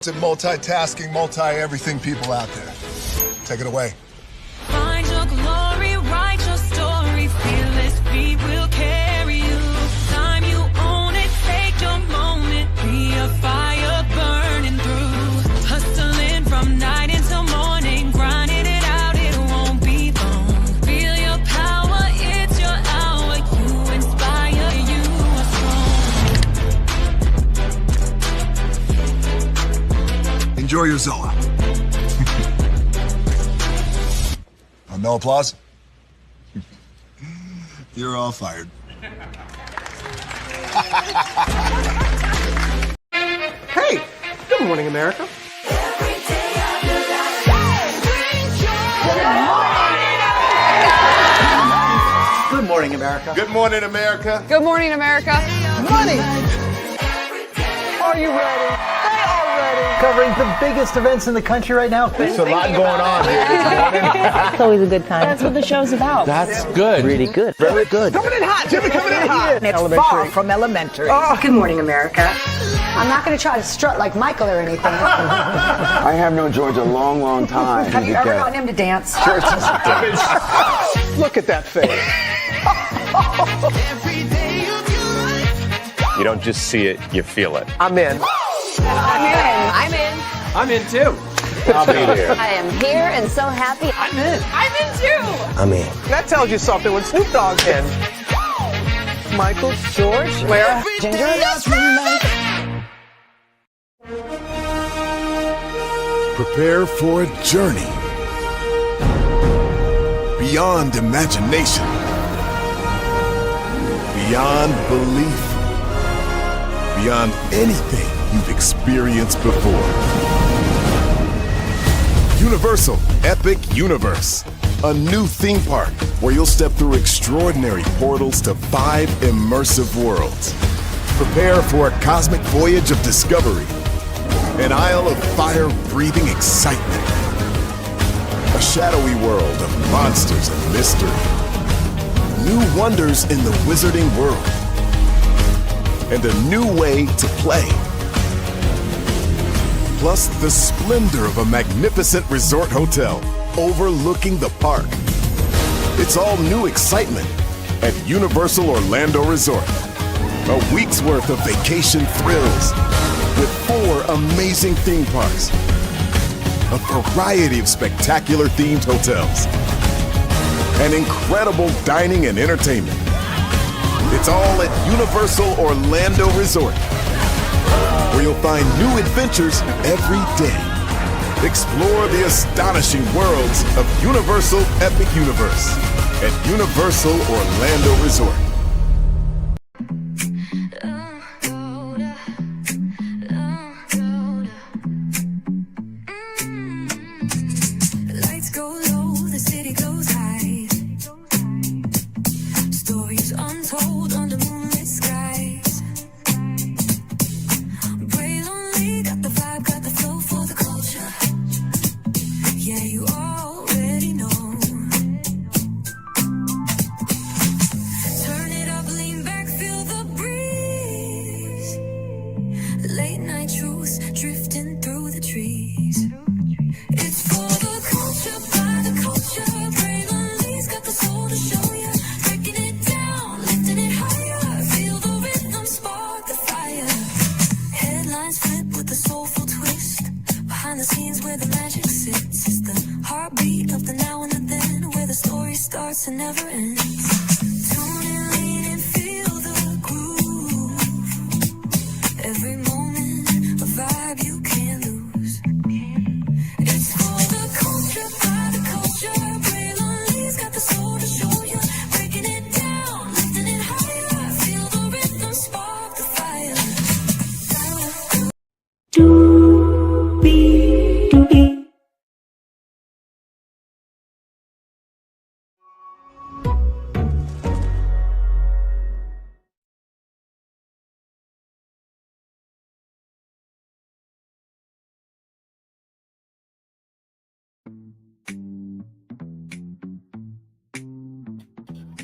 Multitasking, multi-everything people out there. Take it away. Find your glory, write your story, fearless feet will carry you. Time you own it, take your moment, be a fire burning through. Hustling from night until morning, grinding it out, it won't be long. Feel your power, it's your hour, you inspire, you are strong. Enjoy your Zoa. No applause? You're all fired. Hey, good morning, America. Good morning, America. Good morning, America. Good morning, America. Money. Are you ready? They are ready. Covering the biggest events in the country right now. There's a lot going on here this morning. It's always a good time. That's what the show's about. That's good. Really good. Very good. Coming in hot. Jimmy coming in hot. It's far from elementary. Oh. Good morning, America. I'm not going to try to strut like Michael or anything. I have known George a long, long time. Have you ever gotten him to dance? Look at that face. You don't just see it, you feel it. I'm in. I'm in. I'm in too. I'll be there. I am here and so happy. I'm in. I'm in too. I'm in. That tells you something when Snoop Dogg's in. Michael, George, Lara, Ginger. Prepare for a journey beyond imagination, beyond belief, beyond anything you've experienced before. Universal Epic Universe, a new theme park where you'll step through extraordinary portals to 5 immersive worlds. Prepare for a cosmic voyage of discovery, an isle of fire-breathing excitement, a shadowy world of monsters and mystery, new wonders in the wizarding world, and a new way to play. Plus the splendor of a magnificent resort hotel overlooking the park. It's all new excitement at Universal Orlando Resort. A week's worth of vacation thrills with 4 amazing theme parks, a variety of spectacular themed hotels, and incredible dining and entertainment. It's all at Universal Orlando Resort, where you'll find new adventures every day. Explore the astonishing worlds of Universal Epic Universe at Universal Orlando Resort. Lights go low, the city goes high. Stories untold under moonlit skies. Brave only, got the vibe, got the flow for the culture. Yeah, you already know. Turn it up, lean back, feel the breeze. Late night truths drifting through the trees. It's for the culture, by the culture. Brave only's got the soul to show ya. Breaking it down, lifting it higher. Feel the rhythm, spark the fire. Headlines flip with a soulful twist. Behind the scenes where the magic sits. It's the heartbeat of the now and the then, where the story starts and never ends. Tune in, lean and feel the groove. Every moment, a vibe you can't lose. It's for the culture, by the culture. Brave only's got the soul to show you. Breaking it down, lifting it higher. Feel the rhythm, spark the fire.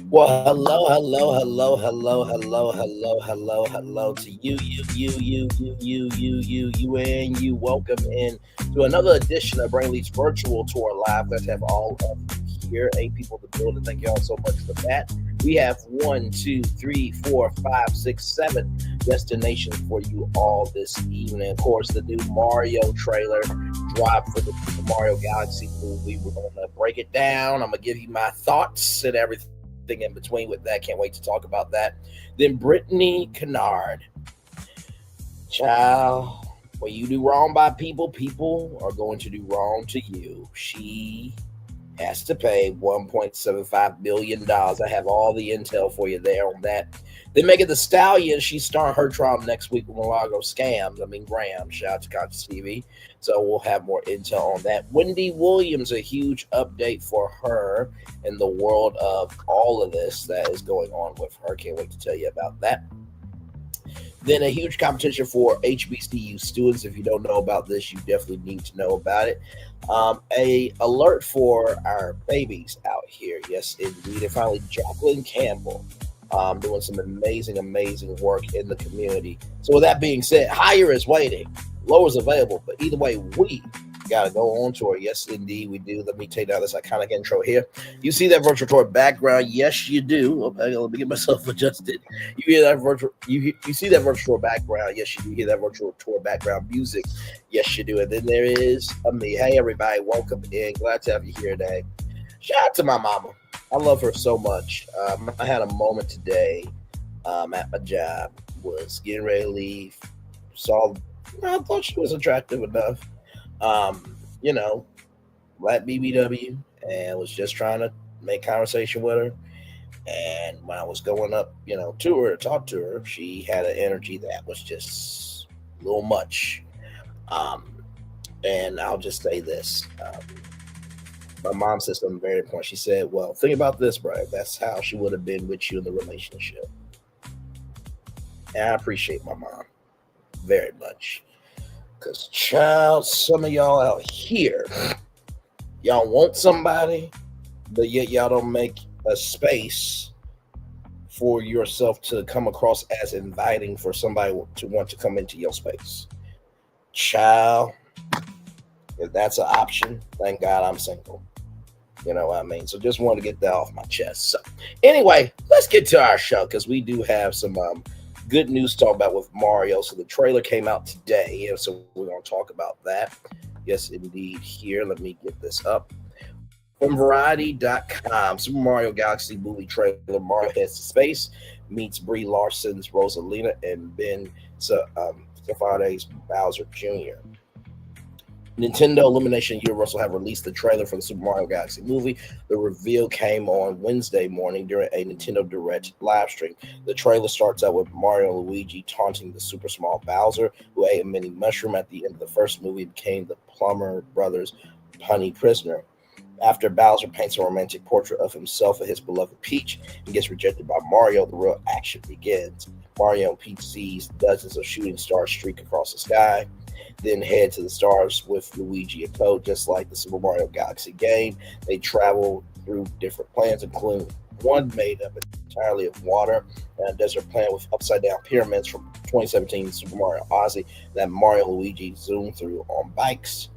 Well, hello to you, and you. Welcome in to another edition of Brenay's Virtual Tour Live. Let's have all of you here, 8 people in the building. Thank you all so much for that. We have 1, 2, 3, 4, 5, 6, 7 destinations for you all this evening. Of course, the new Mario trailer dropped for the Mario Galaxy movie. We're going to break it down. I'm going to give you my thoughts and everything in between with that. Can't wait to talk about that. Then Brenay Kennard. Child, when you do wrong by people, people are going to do wrong to you. She has to pay $1.75 billion. I have all the intel for you there on that. Then Megan Thee Stallion, she's starting her trial next week with milagro gramz. Shout out to Conscious TV. So we'll have more intel on that. Wendy Williams, a huge update for her in the world of all of this that is going on with her. Can't wait to tell you about that. Then a huge competition for HBCU students. If you don't know about this, you definitely need to know about it. A alert for our babies out here. Yes, indeed. And finally, Jacqueline Campbell doing some amazing work in the community. So with that being said, higher is waiting, lower is available. But either way, we got to go on tour. Yes, indeed, we do. Let me take down this iconic intro here. You see that virtual tour background? Yes, you do. Okay, let me get myself adjusted. You hear that virtual? You see that virtual tour background? Yes, you do. Hear that virtual tour background music? Yes, you do. And then there is me. Hey, everybody, welcome in. Glad to have you here today. Shout out to my mama. I love her so much. I had a moment today at my job. Was getting ready to leave. I thought she was attractive enough. Black BBW, and was just trying to make conversation with her. And when I was going up, to her to talk to her, she had an energy that was just a little much. And I'll just say this. My mom said something very important. She said, well, think about this, bro. That's how she would have been with you in the relationship. And I appreciate my mom very much. Because, child, some of y'all out here, y'all want somebody, but yet y'all don't make a space for yourself to come across as inviting for somebody to want to come into your space. Child, if that's an option, thank God I'm single. You know what I mean? So just wanted to get that off my chest. So anyway, let's get to our show because we do have some good news to talk about with Mario. So the trailer came out today, and so we're going to talk about that. Yes, indeed. Here, let me get this up. From Variety.com, Super Mario Galaxy movie trailer, Mario heads to space, meets Brie Larson's Rosalina and Ben Safare's Bowser Jr. Nintendo, Illumination, and Universal have released the trailer for the Super Mario Galaxy movie. The reveal came on Wednesday morning during a Nintendo Direct live stream. The trailer starts out with Mario and Luigi taunting the super small Bowser, who ate a mini mushroom at the end of the first movie and became the Plumber Brothers' punny prisoner. After Bowser paints a romantic portrait of himself and his beloved Peach and gets rejected by Mario, the real action begins. Mario and Peach sees dozens of shooting stars streak across the sky, then head to the stars with Luigi and Toad. Just like the Super Mario Galaxy game, they travel through different planets, including one made up entirely of water and a desert planet with upside-down pyramids from 2017 Super Mario Odyssey that Mario and Luigi zoom through on bikes.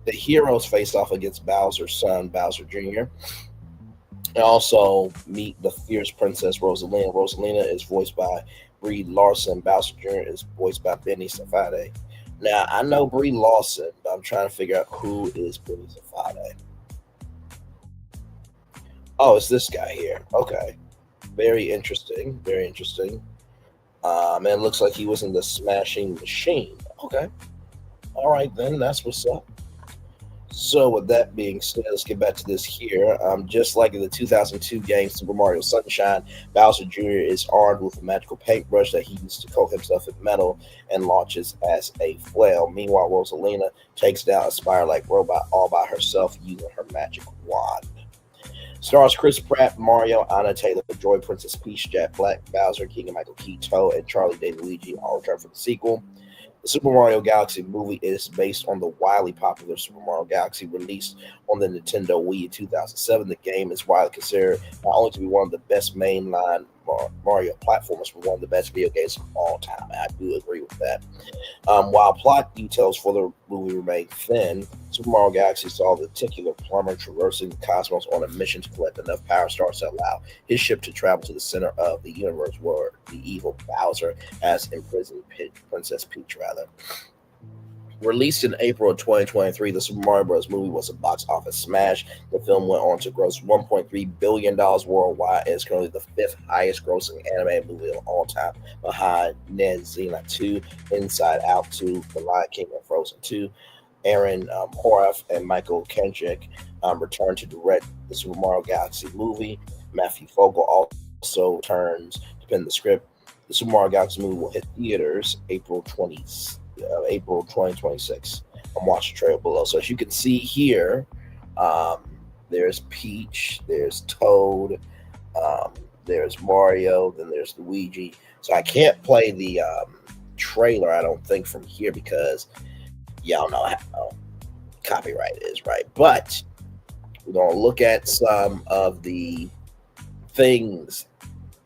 The heroes face off against Bowser's son, Bowser Jr., and also meet the fierce princess Rosalina. Rosalina is voiced by Brie Larson. Bowser Jr. is voiced by Benny Safdie. Now, I know Brie Larson, but I'm trying to figure out who is Benny Safdie. Oh, it's this guy here. Okay. Very interesting. Very interesting. And it looks like he was in the Smashing Machine. Okay. All right, then. That's what's up. So with that being said, let's get back to this here. Just like in the 2002 game Super Mario Sunshine, Bowser Jr. is armed with a magical paintbrush that he uses to coat himself in metal and launches as a flail. Meanwhile, Rosalina takes down a spire-like robot all by herself using her magic wand. Stars Chris Pratt, Mario, Anna Taylor-Joy, Princess Peach, Jack Black, Bowser, Keegan-Michael Key, Toad, and Charlie Day Luigi all return for the sequel. The Super Mario Galaxy movie is based on the wildly popular Super Mario Galaxy released on the Nintendo Wii in 2007. The game is widely considered not only to be one of the best mainline Mario platformers, but one of the best video games of all time. And I do agree with that. While plot details for the movie remain thin, Super Mario Galaxy saw the titular plumber traversing the cosmos on a mission to collect enough power stars to allow his ship to travel to the center of the universe where the evil Bowser has imprisoned Princess Peach. Released in April of 2023, the Super Mario Bros. Movie was a box office smash. The film went on to gross $1.3 billion worldwide and is currently the 5th highest grossing animated movie of all time, behind Xena 2, Inside Out 2, The Lion King, and Frozen 2. Aaron Horvath and Michael Kendrick returned to direct the Super Mario Galaxy movie. Matthew Fogel also returns to pen the script. The Super Mario Galaxy movie will hit theaters April 2026. I'm watching the trailer below. So as you can see here, there's Peach, there's Toad, there's Mario, then there's Luigi. So I can't play the trailer, I don't think, from here because y'all know how copyright is, right? But we're going to look at some of the things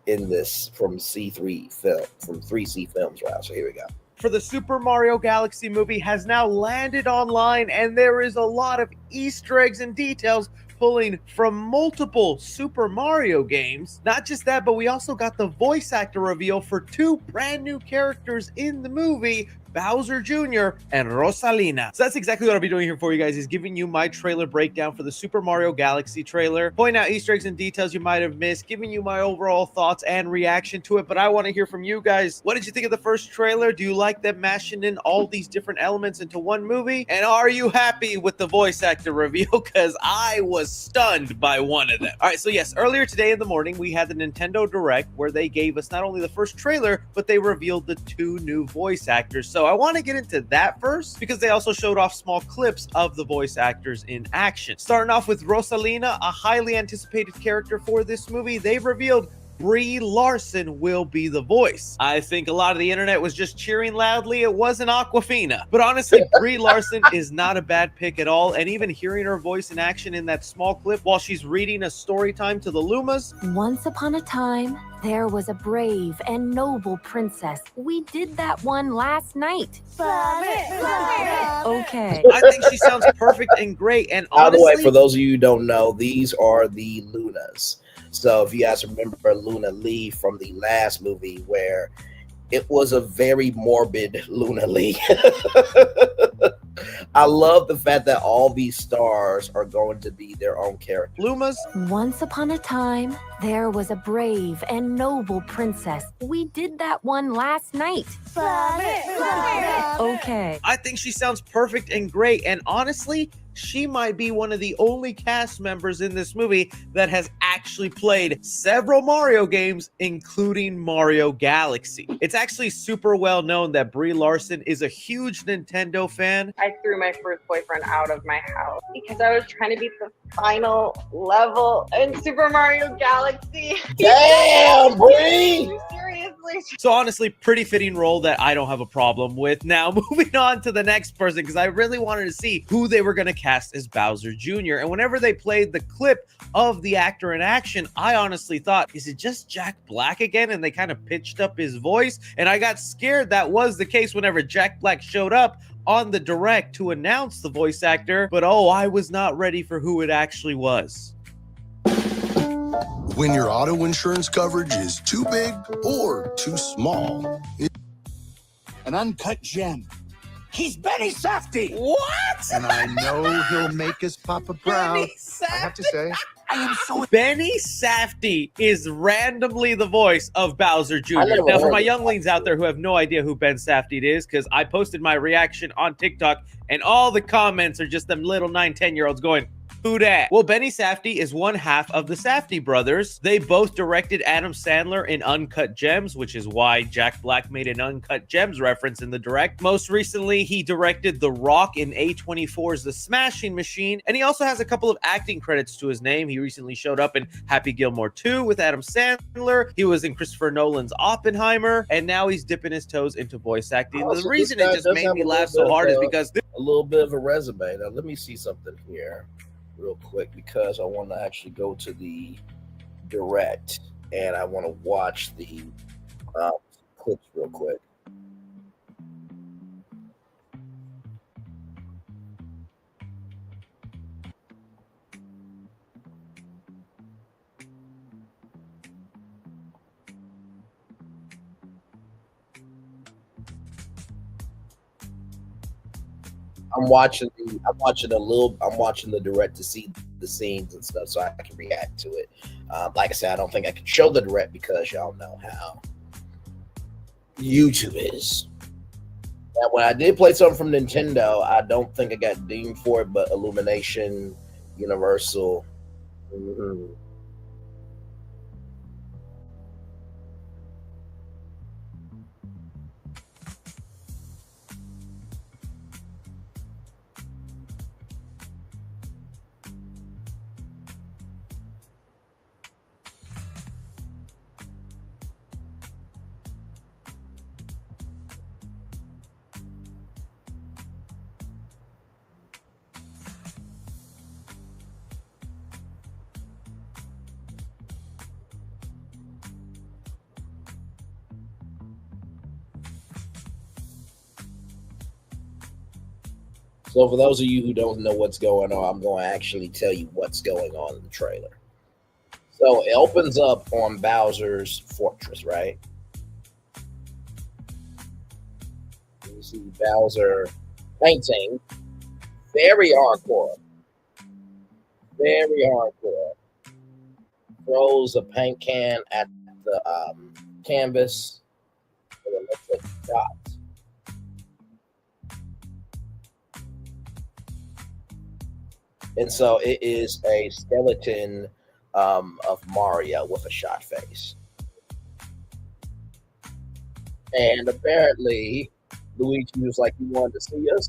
in this from C3 film, from 3C Films, right? So here we go. For the Super Mario Galaxy movie has now landed online, and there is a lot of Easter eggs and details pulling from multiple Super Mario games. Not just that, but we also got the voice actor reveal for 2 brand new characters in the movie, Bowser Jr. and Rosalina. So that's exactly what I'll be doing here for you guys, is giving you my trailer breakdown for the Super Mario Galaxy trailer, pointing out Easter eggs and details you might have missed, giving you my overall thoughts and reaction to it. But I want to hear from you guys. What did you think of the first trailer? Do you like them mashing in all these different elements into one movie? And are you happy with the voice actor reveal? Because I was stunned by one of them. All right, so yes, earlier today in the morning, we had the Nintendo Direct where they gave us not only the first trailer, but they revealed the 2 new voice actors. So I want to get into that first because they also showed off small clips of the voice actors in action. Starting off with Rosalina, a highly anticipated character for this movie, they've revealed Brie Larson will be the voice. I think a lot of the internet was just cheering loudly. It wasn't Aquafina. But honestly, Brie Larson is not a bad pick at all. And even hearing her voice in action in that small clip while she's reading a story time to the Lumas. Once upon a time, there was a brave and noble princess. We did that one last night. Okay. I think she sounds perfect and great. And honestly, by the way, for those of you who don't know, these are the Lunas. So if you guys remember Luna Lee from the last movie, where it was a very morbid Luna Lee. I love the fact that all these stars are going to be their own characters. Lumas. Once upon a time, there was a brave and noble princess. We did that one last night. Okay. I think she sounds perfect and great. And honestly, she might be one of the only cast members in this movie that has actually played several Mario games, including Mario Galaxy. It's actually super well known that Brie Larson is a huge Nintendo fan. I threw my first boyfriend out of my house because I was trying to beat the final level in Super Mario Galaxy. Damn, Brie! Seriously. So honestly, pretty fitting role that I don't have a problem with. Now, moving on to the next person, because I really wanted to see who they were going to cast as Bowser Jr. And whenever they played the clip of the actor in action, I honestly thought, is it just Jack Black again? And they kind of pitched up his voice. And I got scared that was the case whenever Jack Black showed up on the direct to announce the voice actor. But oh, I was not ready for who it actually was. When your auto insurance coverage is too big or too small. An uncut gem. He's Benny Safdie. What? And I know he'll make us Papa proud. I have to say. I am so... Benny Safdie is randomly the voice of Bowser Jr. Now, for my younglings out there who have no idea who Ben Safdie is, because I posted my reaction on TikTok, and all the comments are just them little 9-10-year-olds going, Who dat? Well, Benny Safdie is one half of the Safdie brothers. They both directed Adam Sandler in Uncut Gems, which is why Jack Black made an Uncut Gems reference in the direct. Most recently, he directed The Rock in A24's The Smashing Machine, and he also has a couple of acting credits to his name. He recently showed up in Happy Gilmore 2 with Adam Sandler. He was in Christopher Nolan's Oppenheimer, and now he's dipping his toes into voice acting. Also, The reason it this just guy made does me have a laugh little so bit hard of is because a little bit of a resume. Now, let me see something here real quick because I want to actually go to the direct and I want to watch the clips real quick. I'm watching the direct to see the scenes and stuff so I can react to it. Like I said, I don't think I can show the direct because y'all know how YouTube is. Now, when I did play something from Nintendo, I don't think I got dinged for it, but Illumination, Universal. So for those of you who don't know what's going on, I'm going to actually tell you what's going on in the trailer. So it opens up on Bowser's fortress, right? You see Bowser painting. Very hardcore. Very hardcore. Throws a paint can at the canvas. And it looks like dots. And so it is a skeleton of Mario with a shot face. And apparently, Luigi was like, he wanted to see us.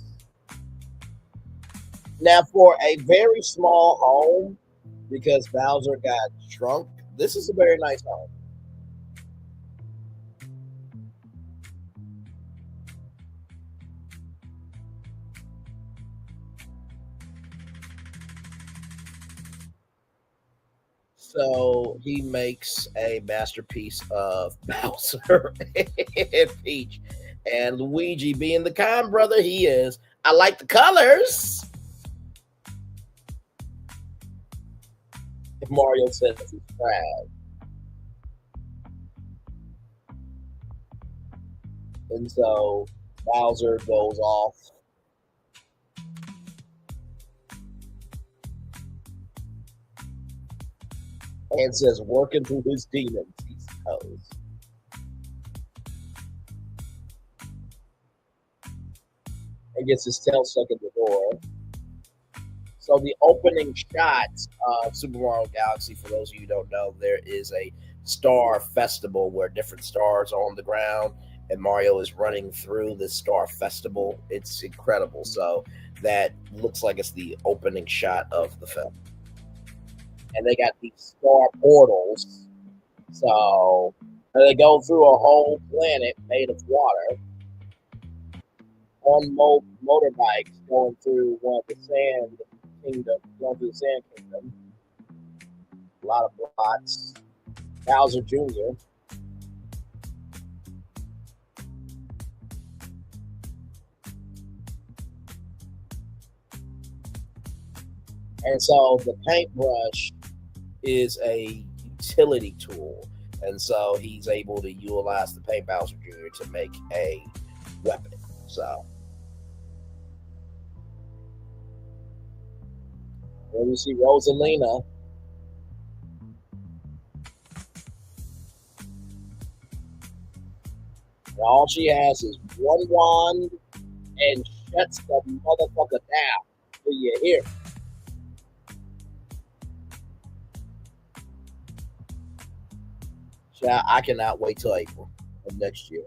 Now, for a very small home, because Bowser got shrunk, this is a very nice home. So he makes a masterpiece of Bowser and Peach. And Luigi, being the kind brother he is, I like the colors. Mario says he's proud. And so Bowser goes off. And says, working through his demons, he suppose. And gets his tail stuck in the door. So the opening shots of Super Mario Galaxy, for those of you who don't know, there is a star festival where different stars are on the ground and Mario is running through this star festival. It's incredible. So that looks like it's the opening shot of the film. And they got these star portals. So they go through a whole planet made of water on motorbikes going through one of the sand kingdom, going through the sand kingdom. A lot of plots. Bowser Jr. And so the paintbrush is a utility tool. And so he's able to utilize the paint Bowser Jr. to make a weapon. So when we see Rosalina, and all she has is one wand and shuts the motherfucker down. Do you hear? Yeah, I cannot wait till April of next year.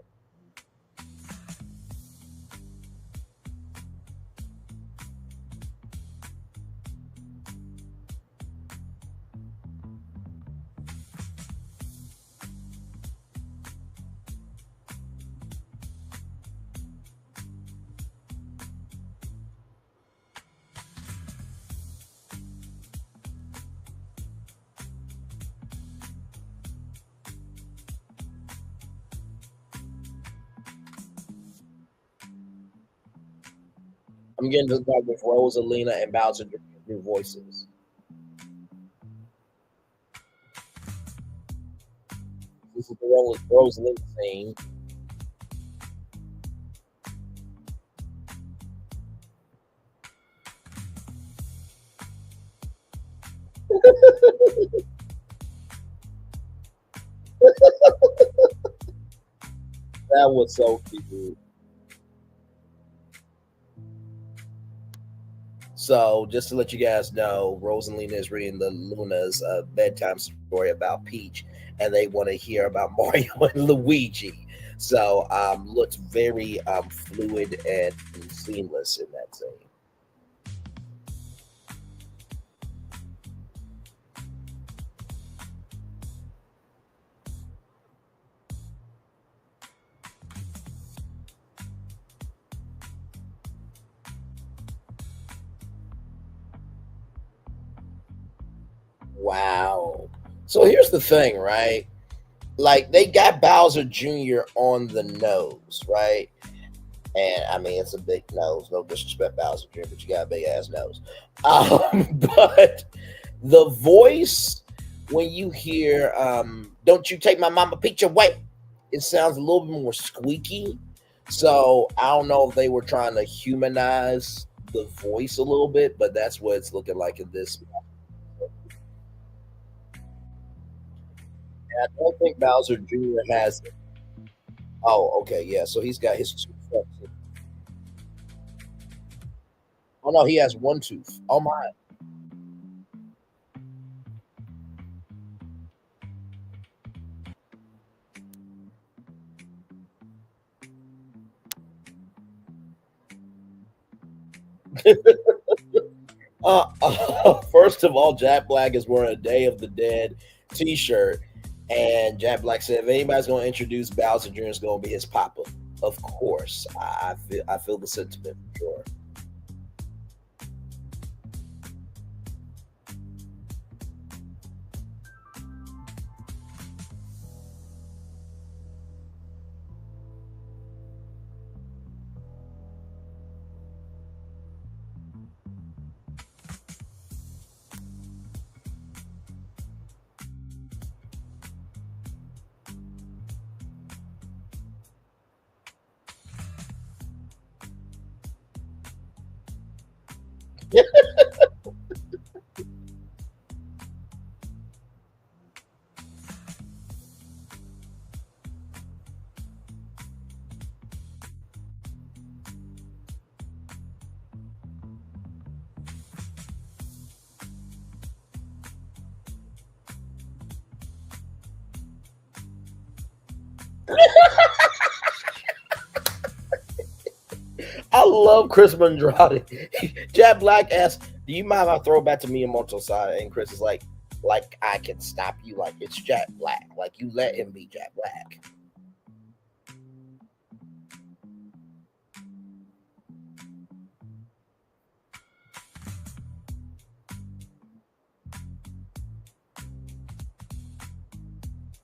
I'm getting to talk with Rosalina and Bowser new voices. This is the Rosalina scene. That was so cute. So, just to let you guys know, Rosalina is reading the Luna's bedtime story about Peach, and they want to hear about Mario and Luigi. So, looks very fluid and seamless in that scene. Wow. So here's the thing, right? Like, they got Bowser Jr. on the nose, right? And I mean, it's a big nose. No disrespect, Bowser Jr., but you got a big ass nose. But the voice, when you hear, "Don't you take my mama Peach away," it sounds a little bit more squeaky. So I don't know if they were trying to humanize the voice a little bit, but that's what it's looking like in this. I don't think Bowser Jr. has it. Oh, okay, yeah. So he's got his two front teeth. Oh no, he has one tooth. Oh my. First of all, Jack Black is wearing a Day of the Dead t-shirt. And Jack Black said, if anybody's going to introduce Bowser Jr., it's going to be his papa. Of course. I feel the sentiment for sure. I love Chris Andrade. Jack Black asked, do you mind if I throw it back to Miyamoto side? And Chris is like I can stop you. Like, it's Jack Black. Like, you let him be Jack Black.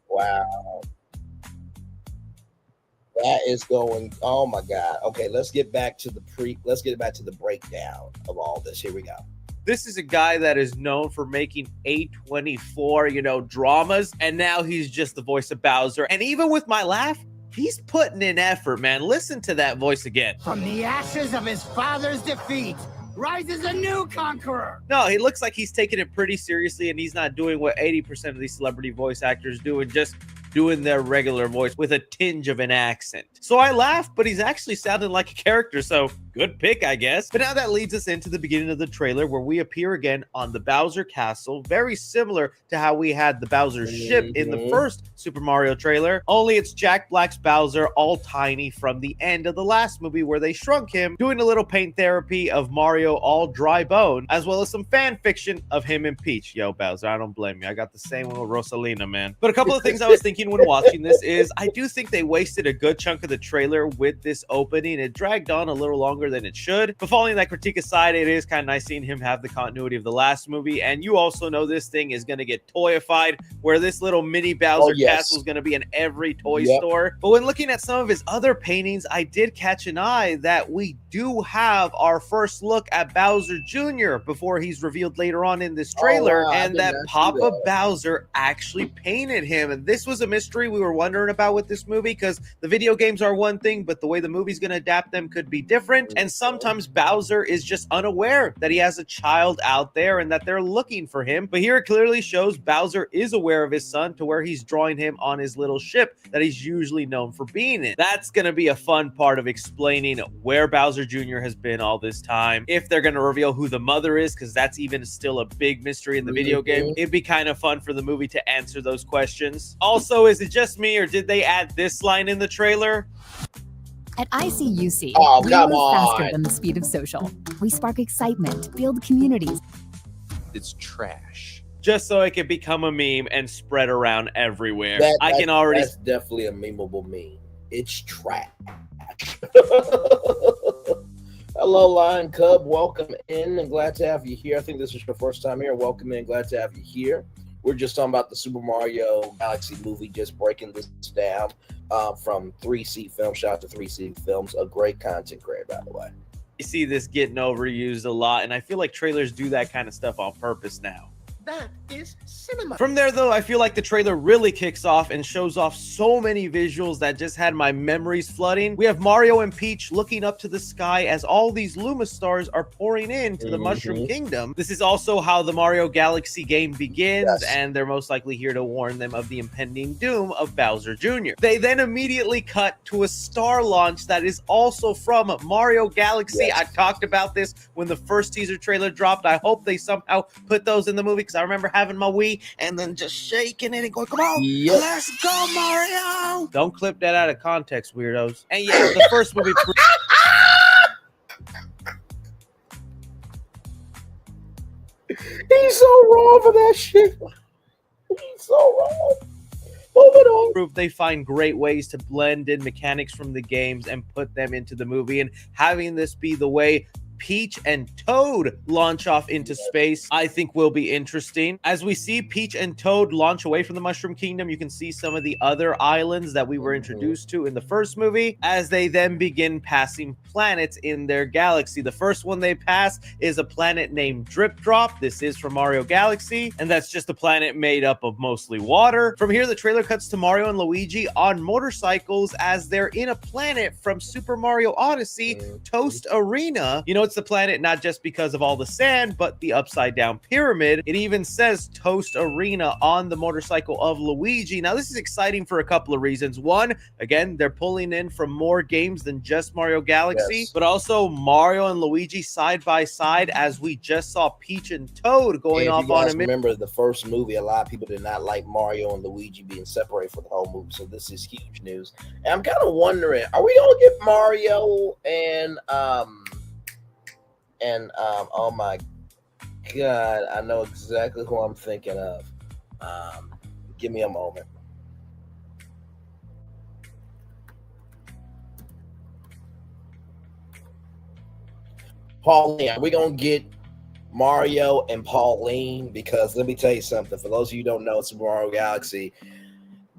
Wow. That is going, oh my God. Okay, let's get back to the breakdown of all this. Here we go. This is a guy that is known for making A24, dramas, and now he's just the voice of Bowser. And even with my laugh, he's putting in effort, man. Listen to that voice again. From the ashes of his father's defeat rises a new conqueror. No, he looks like he's taking it pretty seriously, and he's not doing what 80% of these celebrity voice actors do and just doing their regular voice with a tinge of an accent. So I laughed, but he's actually sounding like a character. So good pick, I guess. But now that leads us into the beginning of the trailer where we appear again on the Bowser Castle, very similar to how we had the Bowser ship in the first Super Mario trailer, only it's Jack Black's Bowser all tiny from the end of the last movie where they shrunk him, doing a little paint therapy of Mario all dry bone, as well as some fan fiction of him and Peach. Yo, Bowser, I don't blame you. I got the same one with Rosalina, man. But a couple of things I was thinking when watching this is I do think they wasted a good chunk of the trailer with this opening. It dragged on a little longer than it should. But following that critique aside, it is kind of nice seeing him have the continuity of the last movie. And you also know this thing is going to get toyified, where this little mini Bowser castle is going to be in every toy store. But when looking at some of his other paintings, I did catch an eye that we do have our first look at Bowser Jr. before he's revealed later on in this trailer, and that Papa Bowser actually painted him. And this was a mystery we were wondering about with this movie, because the video games are one thing, but the way the movie's going to adapt them could be different. And sometimes Bowser is just unaware that he has a child out there and that they're looking for him. But here it clearly shows Bowser is aware of his son, to where he's drawing him on his little ship that he's usually known for being in. That's going to be a fun part of explaining where Bowser Jr. has been all this time. If they're going to reveal who the mother is, because that's even still a big mystery in the video game, it'd be kind of fun for the movie to answer those questions. Also, is it just me, or did they add this line in the trailer? At ICUC, we come move on. faster than the speed of social. We spark excitement, build communities. It's trash. Just so it can become a meme and spread around everywhere. That's definitely a memeable meme. It's trash. Hello, Lion Cub. Welcome in and glad to have you here. I think this is your first time here. Welcome in. Glad to have you here. We're just talking about the Super Mario Galaxy movie, just breaking this down from 3C Films. Shout out to 3C Films, a great content creator, by the way. You see this getting overused a lot, and I feel like trailers do that kind of stuff on purpose now. That is cinema. From there, though, I feel like the trailer really kicks off and shows off so many visuals that just had my memories flooding. We have Mario and Peach looking up to the sky as all these Luma stars are pouring into the Mushroom Kingdom. This is also how the Mario Galaxy game begins, and they're most likely here to warn them of the impending doom of Bowser Jr. They then immediately cut to a star launch that is also from Mario Galaxy. I talked about this when the first teaser trailer dropped. I hope they somehow put those in the movie, because I remember having my Wii and then just shaking it and going, come on, let's go, Mario. Don't clip that out of context, weirdos. And yeah, the first movie... He's so wrong for that shit. He's so wrong. Moving on. They find great ways to blend in mechanics from the games and put them into the movie, and having this be the way Peach and Toad launch off into space, I think will be interesting. As we see Peach and Toad launch away from the Mushroom Kingdom, you can see some of the other islands that we were introduced to in the first movie, as they then begin passing planets in their galaxy. The first one they pass is a planet named Drip Drop. This is from Mario Galaxy, and that's just a planet made up of mostly water. From here, the trailer cuts to Mario and Luigi on motorcycles as they're in a planet from Super Mario Odyssey, Toast Arena. You know, it's the planet not just because of all the sand, but the upside down pyramid. It even says Toast Arena on the motorcycle of Luigi. Now, this is exciting for a couple of reasons. One, again, they're pulling in from more games than just Mario Galaxy, but also Mario and Luigi side by side, as we just saw Peach and Toad going off on a remember the first movie, a lot of people did not like Mario and Luigi being separated for the whole movie, so this is huge news. And I'm kind of wondering, are we gonna get Mario and oh my god, I know exactly who I'm thinking of. Give me a moment. Pauline, are we gonna get Mario and Pauline? Because let me tell you something. For those of you who don't know, Super Mario Galaxy,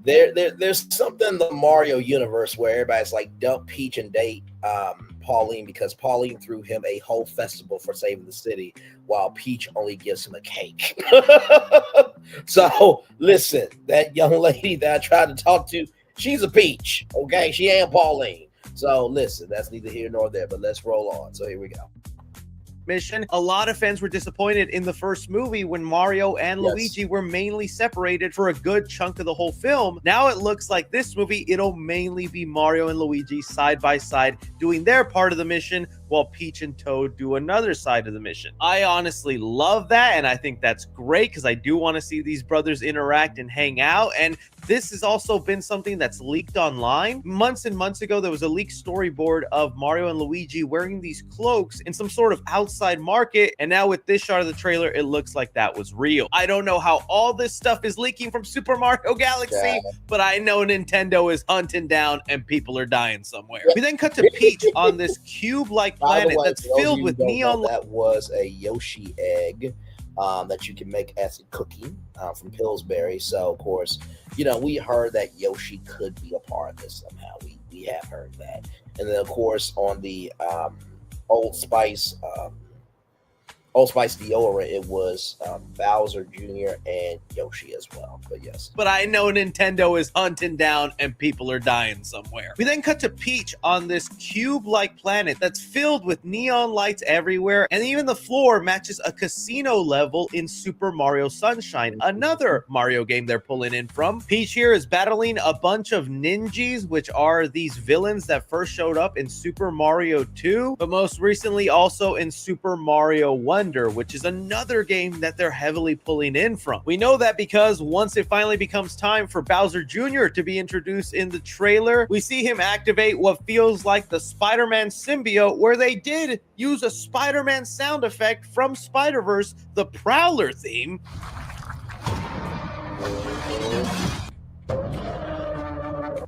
there's something in the Mario universe where everybody's like, dump Peach and date Pauline, because Pauline threw him a whole festival for saving the city, while Peach only gives him a cake. So listen, that young lady that I tried to talk to, she's a Peach, okay? She ain't Pauline. So listen, that's neither here nor there, but let's roll on. So here we go. Mission. A lot of fans were disappointed in the first movie when Mario and Luigi were mainly separated for a good chunk of the whole film. Now it looks like this movie, it'll mainly be Mario and Luigi side by side doing their part of the mission, while Peach and Toad do another side of the mission. I honestly love that, and I think that's great because I do want to see these brothers interact and hang out. And this has also been something that's leaked online. Months and months ago, there was a leaked storyboard of Mario and Luigi wearing these cloaks in some sort of outside market. And now with this shot of the trailer, it looks like that was real. I don't know how all this stuff is leaking from Super Mario Galaxy, but I know Nintendo is hunting down and people are dying somewhere. We then cut to Peach on this cube-like planet that's filled with neon. That was a Yoshi egg that you can make as a cookie from Pillsbury. So, of course, you know, we heard that Yoshi could be a part of this somehow. We have heard that. And then, of course, on the Old Spice deodorant, it was Bowser Jr. and Yoshi as well. But yes. But I know Nintendo is hunting down and people are dying somewhere. We then cut to Peach on this cube-like planet that's filled with neon lights everywhere, and even the floor matches a casino level in Super Mario Sunshine, another Mario game they're pulling in from. Peach here is battling a bunch of ninjas, which are these villains that first showed up in Super Mario 2, but most recently also in Super Mario Wonder, which is another game that they're heavily pulling in from. We know that because once it finally becomes time for Bowser Jr. to be introduced in the trailer, we see him activate what feels like the Spider-Man symbiote, where they did use a Spider-Man sound effect from Spider-Verse, the Prowler theme.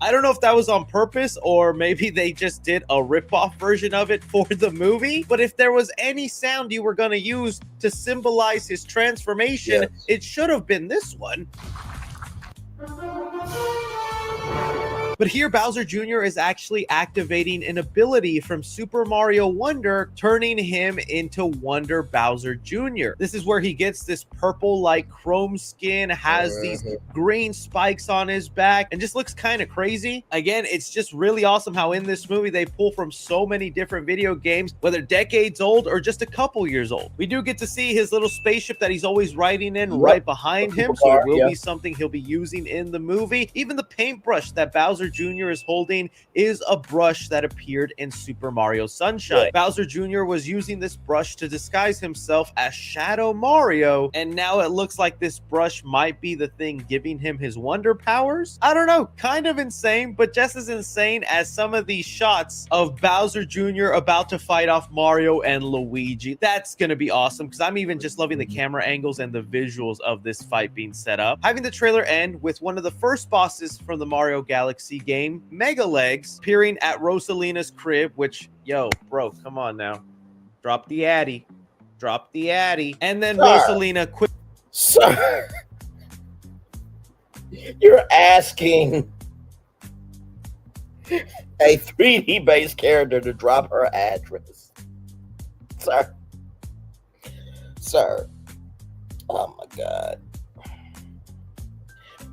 I don't know if that was on purpose or maybe they just did a rip-off version of it for the movie, but if there was any sound you were going to use to symbolize his transformation, it should have been this one. But here, Bowser Jr. is actually activating an ability from Super Mario Wonder, turning him into Wonder Bowser Jr. This is where he gets this purple-like chrome skin, has these green spikes on his back, and just looks kind of crazy. Again, it's just really awesome how in this movie they pull from so many different video games, whether decades old or just a couple years old. We do get to see his little spaceship that he's always riding in right behind him, so it will be something he'll be using in the movie. Even the paintbrush that Bowser Jr. is holding is a brush that appeared in Super Mario Sunshine. Bowser Jr. was using this brush to disguise himself as Shadow Mario, and now it looks like this brush might be the thing giving him his wonder powers. I don't know, kind of insane, but just as insane as some of these shots of Bowser Jr. about to fight off Mario and Luigi. That's gonna be awesome, because I'm even just loving the camera angles and the visuals of this fight being set up. Having the trailer end with one of the first bosses from the Mario Galaxy game, Mega Legs, appearing at Rosalina's crib, which, yo, bro, come on now. Drop the addy. Drop the addy. And then Rosalina quit. Sir, you're asking a 3D based character to drop her address. Sir. Oh my God.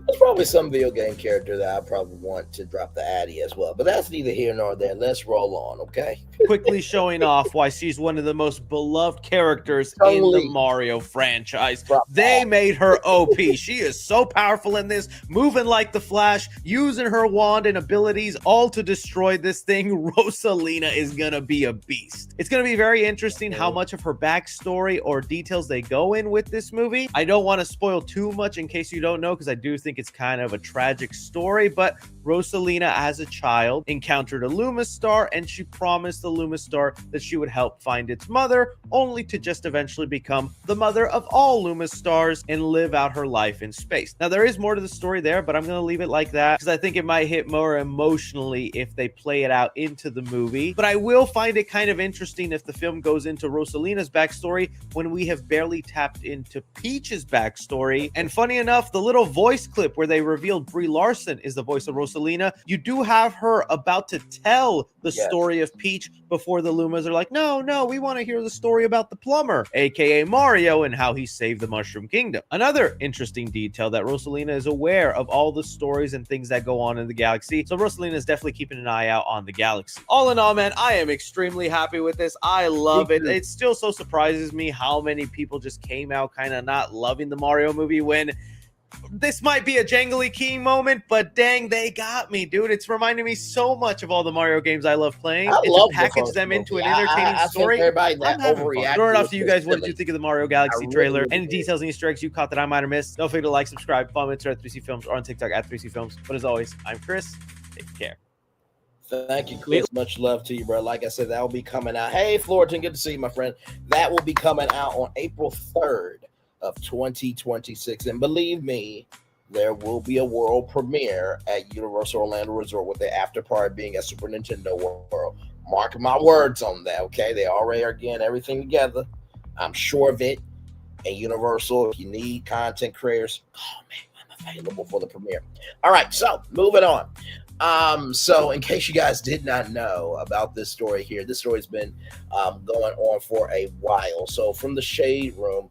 There's probably some video game character that I probably want to drop the addy as well, but that's neither here nor there. Let's roll on, okay? Quickly showing off why she's one of the most beloved characters in the Mario franchise. They made her OP. She is so powerful in this, moving like the Flash, using her wand and abilities all to destroy this thing. Rosalina is gonna be a beast. It's gonna be very interesting how much of her backstory or details they go in with this movie. I don't want to spoil too much in case you don't know, because I do think it's kind of a tragic story, but Rosalina as a child encountered a Luma star, and she promised the Luma star that she would help find its mother, only to just eventually become the mother of all Luma stars and live out her life in space. Now, there is more to the story there, but I'm going to leave it like that because I think it might hit more emotionally if they play it out into the movie. But I will find it kind of interesting if the film goes into Rosalina's backstory when we have barely tapped into Peach's backstory. And funny enough, the little voice clip where they revealed Brie Larson is the voice of Rosalina, you do have her about to tell the story of Peach before the Lumas are like, no, we want to hear the story about the plumber, aka Mario, and how he saved the Mushroom Kingdom. Another interesting detail that Rosalina is aware of all the stories and things that go on in the galaxy, so Rosalina is definitely keeping an eye out on the galaxy. All in all, man, I am extremely happy with this. I love it. It still so surprises me how many people just came out kind of not loving the Mario movie when this might be a jangly key moment, but dang, they got me, dude. It's reminding me so much of all the Mario games I love playing. I And love to the package first them into movie. an entertaining I story, think everybody that I'm having fun. overreacted Throw it off was to you just guys. What did you silly. think of the Mario Galaxy I really, trailer? really Any did. details and Easter eggs you caught that I might have missed? Don't forget to like, subscribe, follow me on Twitter at 3C Films or on TikTok at 3C Films. But as always, I'm Chris. Take care. Thank you, Chris. Much love to you, bro. Like I said, that will be coming out. Hey, Florian, good to see you, my friend. That will be coming out on April 3rd of 2026. And believe me, there will be a world premiere at Universal Orlando Resort with the after party being at Super Nintendo World. Mark my words on that, okay? They already are getting everything together. I'm sure of it. And Universal, if you need content creators, call me. I'm available for the premiere. All right, so moving on. So in case you guys did not know about this story here, this story's been going on for a while. So from the Shade Room,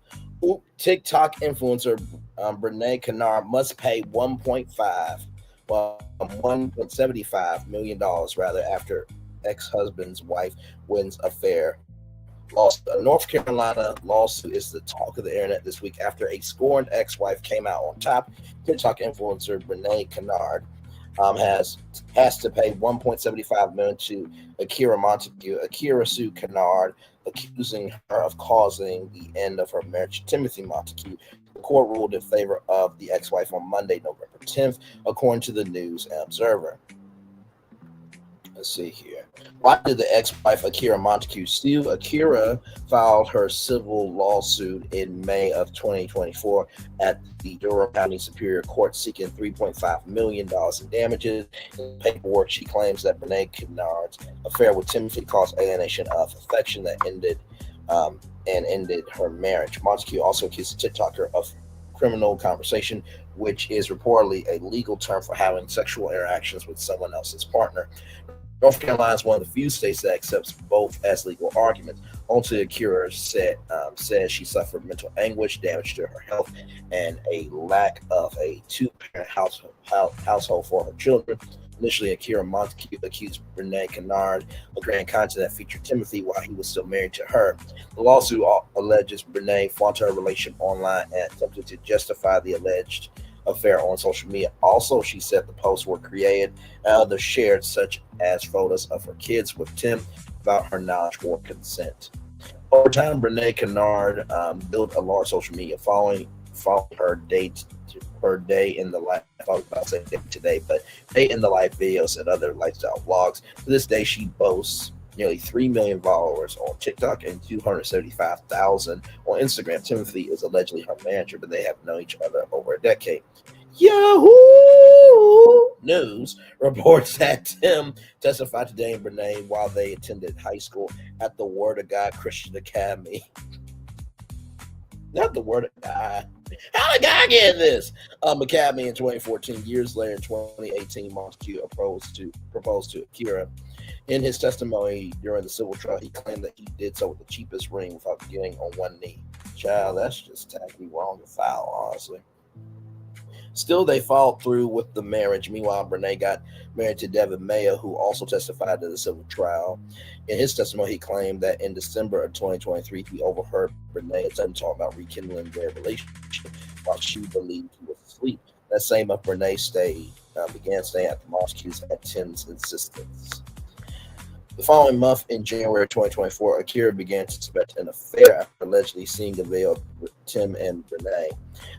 TikTok influencer Brenay Kennard must pay $1.75 million rather after ex-husband's wife wins affair. A North Carolina lawsuit is the talk of the internet this week after a scorned ex-wife came out on top. TikTok influencer Brenay Kennard has to pay $1.75 million to Akira Montague. Akira sued Kennard, accusing her of causing the end of her marriage to Timothy Montague. The court ruled in favor of the ex-wife on Monday, November 10th, according to the News and Observer. Let's see here. Why did the ex-wife Akira Montague sue? Akira filed her civil lawsuit in May of 2024 at the Durham County Superior Court seeking $3.5 million in damages. In paperwork, she claims that Brenay Kennard's affair with Timothy caused alienation of affection that ended her marriage. Montague also accused the TikToker of criminal conversation, which is reportedly a legal term for having sexual interactions with someone else's partner. North Carolina is one of the few states that accepts both as legal arguments. Only Akira says she suffered mental anguish, damage to her health, and a lack of a two-parent household for her children. Initially, Akira Montague accused Brenay Kennard of creating content that featured Timothy while he was still married to her. The lawsuit alleges Brenay flaunted her relationship online and attempted to justify the alleged affair on social media. Also, she said the posts were created and others shared, such as photos of her kids with Tim, without her knowledge or consent. Over time, Brenay Kennard built a large social media following her day in the life. I was about to say day today, but day in the life videos and other lifestyle vlogs. To this day, she boasts nearly 3 million followers on TikTok and 275,000 on Instagram. Timothy is allegedly her manager, but they have known each other over a decade. Yahoo News reports that Tim testified to Dame Brenay while they attended high school at the Word of God Christian Academy. Not the Word of God. How did God get this? Academy in 2014. Years later, in 2018, Montague proposed to Akira. In his testimony during the civil trial, he claimed that he did so with the cheapest ring without getting on one knee. Child, that's just tacky, wrong, and foul, honestly. Still, they followed through with the marriage. Meanwhile, Brenay got married to Devin Mayo, who also testified to the civil trial. In his testimony, he claimed that in December of 2023, he overheard Brenay and Tim talking about rekindling their relationship while she believed he was asleep. That same month, Brenay began staying at the Montagues at Tim's insistence. The following month, in January 2024, Akira began to suspect an affair after allegedly seeing a video with Tim and Brenay.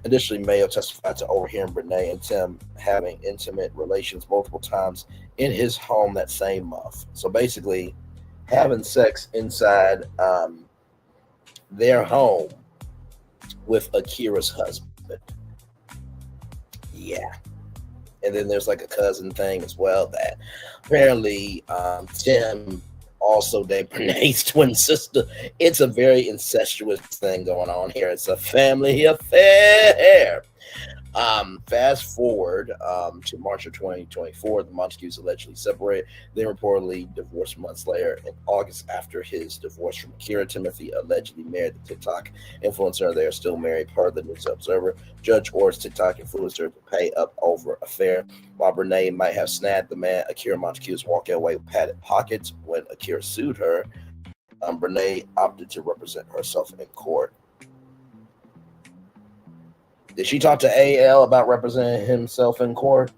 Additionally, Mayo testified to overhearing Brenay and Tim having intimate relations multiple times in his home that same month. So basically, having sex inside their home with Akira's husband. Yeah. And then there's like a cousin thing as well that apparently Tim also dated Brenay's twin sister. It's a very incestuous thing going on here. It's a family affair. Fast forward to March of 2024, the Montagues allegedly separated. They reportedly divorced months later. In August, after his divorce from Akira, Timothy allegedly married the TikTok influencer. They are still married, per the News Observer. Judge orders TikTok influencer to pay up over affair. While Brenay might have snagged the man, Akira Montague was walking away with padded pockets. When Akira sued her, Brenay opted to represent herself in court. Did she talk to AL about representing himself in court?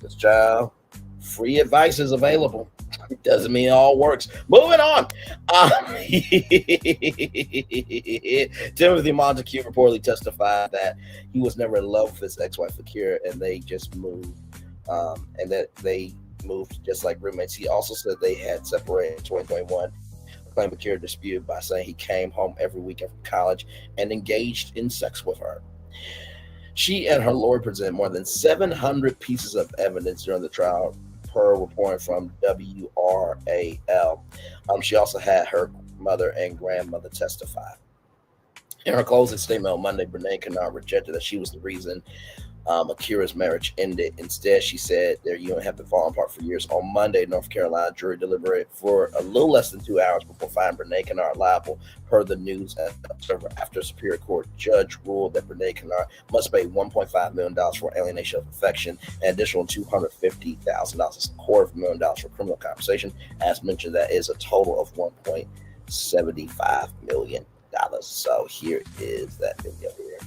This child, free advice is available. Doesn't mean it all works. Moving on. Timothy Montague reportedly testified that he was never in love with his ex-wife Akira, and they just moved, and that they moved just like roommates. He also said they had separated in 2021. Claimed Akira disputed by saying he came home every weekend from college and engaged in sex with her. She and her lawyer presented more than 700 pieces of evidence during the trial, per reporting from WRAL. She also had her mother and grandmother testify. In her closing statement on Monday, Brenay Kennard rejected that she was the reason Akira's marriage ended. Instead, she said their union had been falling apart for years. On Monday, North Carolina jury deliberated for a little less than 2 hours before finding Brenay Kennard liable, per the News and Observer. After a Superior Court judge ruled that Brenay Kennard must pay $1.5 million for alienation of affection and additional $250,000, $250,000 for criminal compensation. As mentioned, that is a total of $1.75 million. So here is that video here.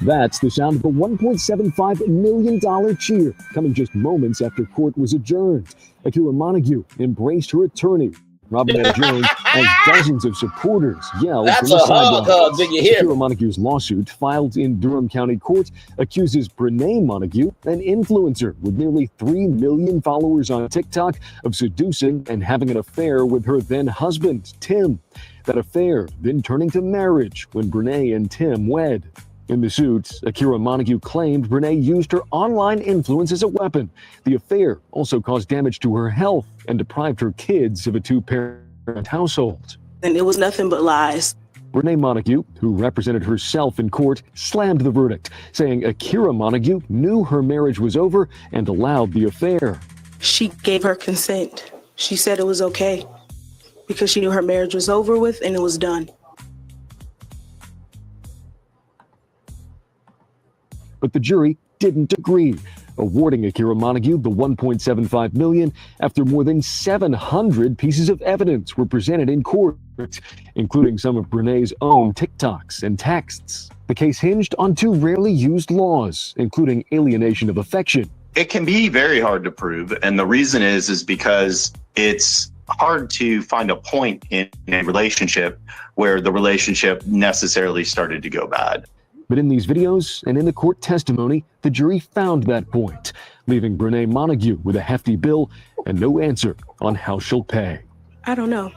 That's the sound of a $1.75 million cheer coming just moments after court was adjourned. Akira Montague embraced her attorney, Robin M. Jones, as dozens of supporters yelled That's from the a hug, sidelines. did you hear? Akira Montague's lawsuit, filed in Durham County Court, accuses Brenay Montague, an influencer with nearly 3 million followers on TikTok, of seducing and having an affair with her then husband, Tim. That affair then turning to marriage when Brenay and Tim wed. In the suit, Akira Montague claimed Brenay used her online influence as a weapon. The affair also caused damage to her health and deprived her kids of a 2-parent household. And it was nothing but lies. Brenay Montague, who represented herself in court, slammed the verdict, saying Akira Montague knew her marriage was over and allowed the affair. She gave her consent. She said it was okay because she knew her marriage was over with and it was done. But the jury didn't agree, awarding Akira Montague the $1.75 million after more than 700 pieces of evidence were presented in court, including some of Brenay's own TikToks and texts. The case hinged on 2 rarely used laws, including alienation of affection. It can be very hard to prove, and the reason is because it's hard to find a point in a relationship where the relationship necessarily started to go bad. But in these videos and in the court testimony, the jury found that point, leaving Brenay Montague with a hefty bill and no answer on how she'll pay. I don't know,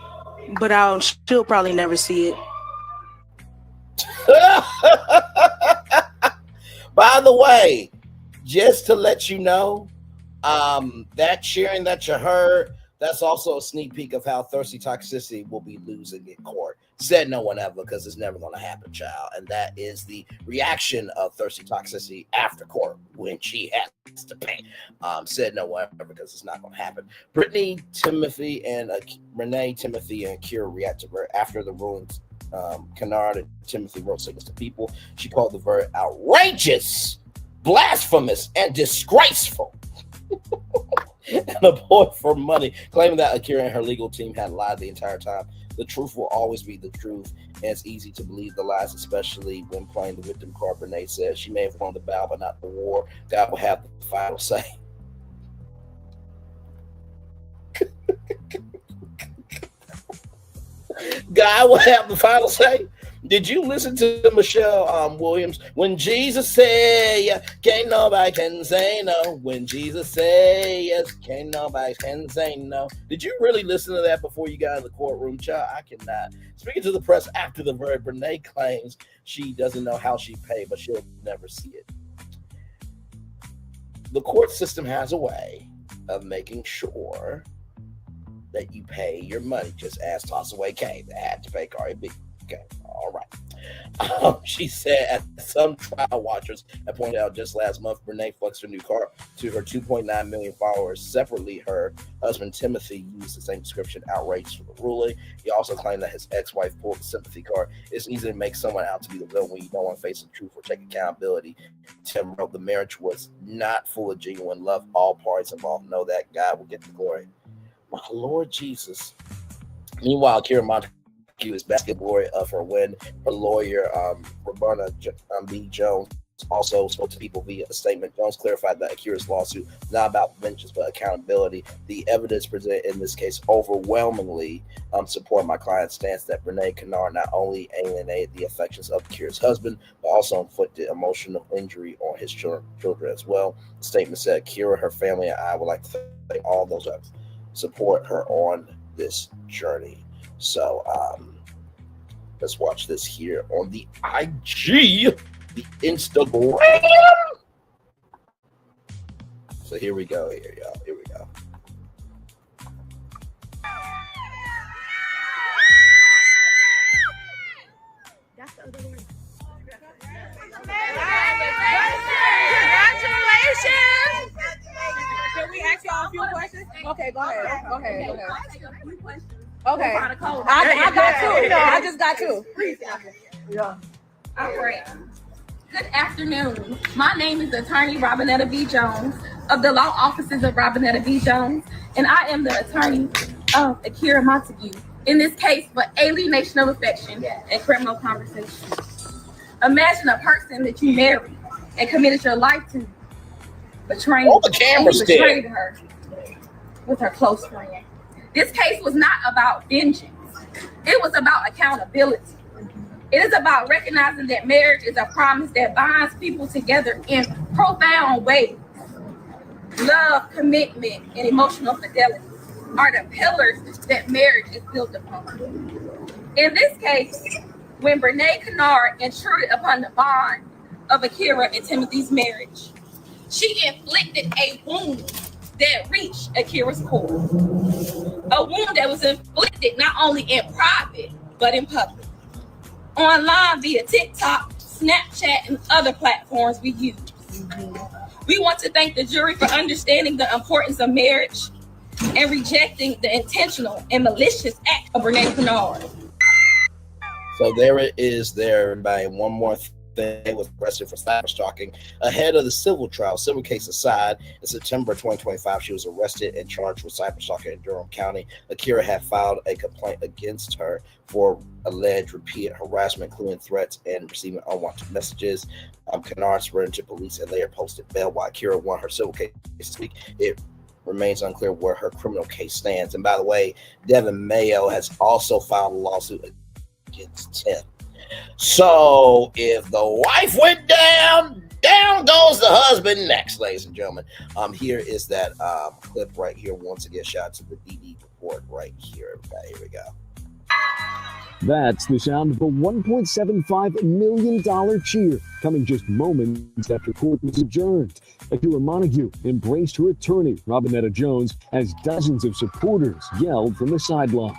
but I'll still probably never see it. By the way, just to let you know, that cheering that you heard, that's also a sneak peek of how Thirsty Toxicity will be losing in court. Said no one ever, because it's never going to happen, child. And that is the reaction of Thirsty Toxicity after court when she has to pay. Said no one ever, because it's not going to happen. Brenay, Timothy, and Akira reacted after the rulings. Kennard and Timothy wrote signals to people. She called the verdict outrageous, blasphemous, and disgraceful. And a boy for money, claiming that Akira and her legal team had lied the entire time. The truth will always be the truth, and it's easy to believe the lies, especially when playing the victim card. Brenay said she may have won the battle, but not the war. God will have the final say. God will have the final say. Did you listen to Michelle Williams? When Jesus say yes, can't nobody can say no. When Jesus say yes, can't nobody can say no. Did you really listen to that before you got in the courtroom, child? I cannot. Speaking to the press after the verdict, Brenay claims she doesn't know how she paid, but she'll never see it. The court system has a way of making sure that you pay your money. Just ask Tossaway K. They had to pay Cardi B. Okay, all right. She said at some trial watchers had pointed out just last month, Brenay flexed her new car to her 2.9 million followers. Separately, her husband Timothy used the same description, outraged for the ruling. He also claimed that his ex-wife pulled the sympathy card. It's easy to make someone out to be the villain when you don't want to face the truth or take accountability. Tim wrote, the marriage was not full of genuine love. All parties involved know that. God will get the glory. My Lord Jesus. Meanwhile, Akira Montague is basketball for Win. Her lawyer, Roberta B. Jones, also spoke to people via a statement. Jones clarified that Akira's lawsuit is not about vengeance but accountability. The evidence presented in this case overwhelmingly support my client's stance that Brenay Kennard not only alienated the affections of Akira's husband, but also inflicted emotional injury on his children as well. The statement said, Akira, her family, and I would like to thank all those that support her on this journey. So let's watch this here on the IG. The Instagram. So here we go. Here we go. That's the other one. Congratulations! Can we ask y'all a few questions? Okay, go ahead. Okay. I got two. I just got two. Yeah. All right. Good afternoon. My name is Attorney Robinetta B. Jones of the Law Offices of Robinetta B. Jones, and I am the attorney of Akira Montague in this case for alienation of affection and criminal conversation. Imagine a person that you married and committed your life to, betrayed her with her close friend. This case was not about vengeance. It was about accountability. It is about recognizing that marriage is a promise that binds people together in profound ways. Love, commitment, and emotional fidelity are the pillars that marriage is built upon. In this case, when Brenay Kennard intruded upon the bond of Akira and Timothy's marriage, she inflicted a wound that reached Akira's core. A wound that was inflicted not only in private, but in public. Online via TikTok, Snapchat, and other platforms we use. We want to thank the jury for understanding the importance of marriage and rejecting the intentional and malicious act of Brenay Kennard. So there it is there, everybody. One more thing. Was arrested for cyber stalking ahead of the civil trial. Civil case aside, in September 2025, she was arrested and charged with cyber stalking in Durham County. Akira had filed a complaint against her for alleged repeated harassment, including threats and receiving unwanted messages. Kennard surrendered to police and later posted bail while Akira won her civil case this week. It remains unclear where her criminal case stands. And by the way, Devin Mayo has also filed a lawsuit against Tim. So if the wife went down, down goes the husband next, ladies and gentlemen. Here is that clip right here. Once again, shout out to the DD report right here. Everybody, here we go. That's the sound of a $1.75 million cheer coming just moments after court was adjourned. Akira Montague embraced her attorney, Robinetta Jones, as dozens of supporters yelled from the sidelines.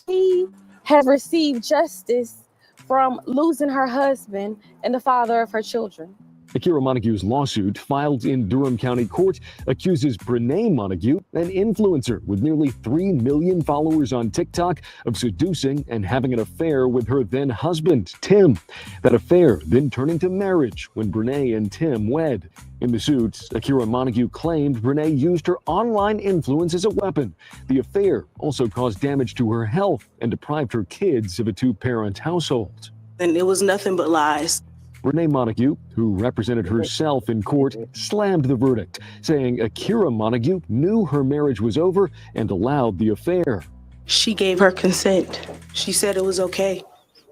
She has received justice from losing her husband and the father of her children. Akira Montague's lawsuit, filed in Durham County Court, accuses Brenay Montague, an influencer with nearly 3 million followers on TikTok, of seducing and having an affair with her then husband, Tim. That affair then turning to marriage when Brenay and Tim wed. In the suit, Akira Montague claimed Brenay used her online influence as a weapon. The affair also caused damage to her health and deprived her kids of a two-parent household. And it was nothing but lies. Brenay Montague, who represented herself in court, slammed the verdict, saying Akira Montague knew her marriage was over and allowed the affair. She gave her consent. She said it was okay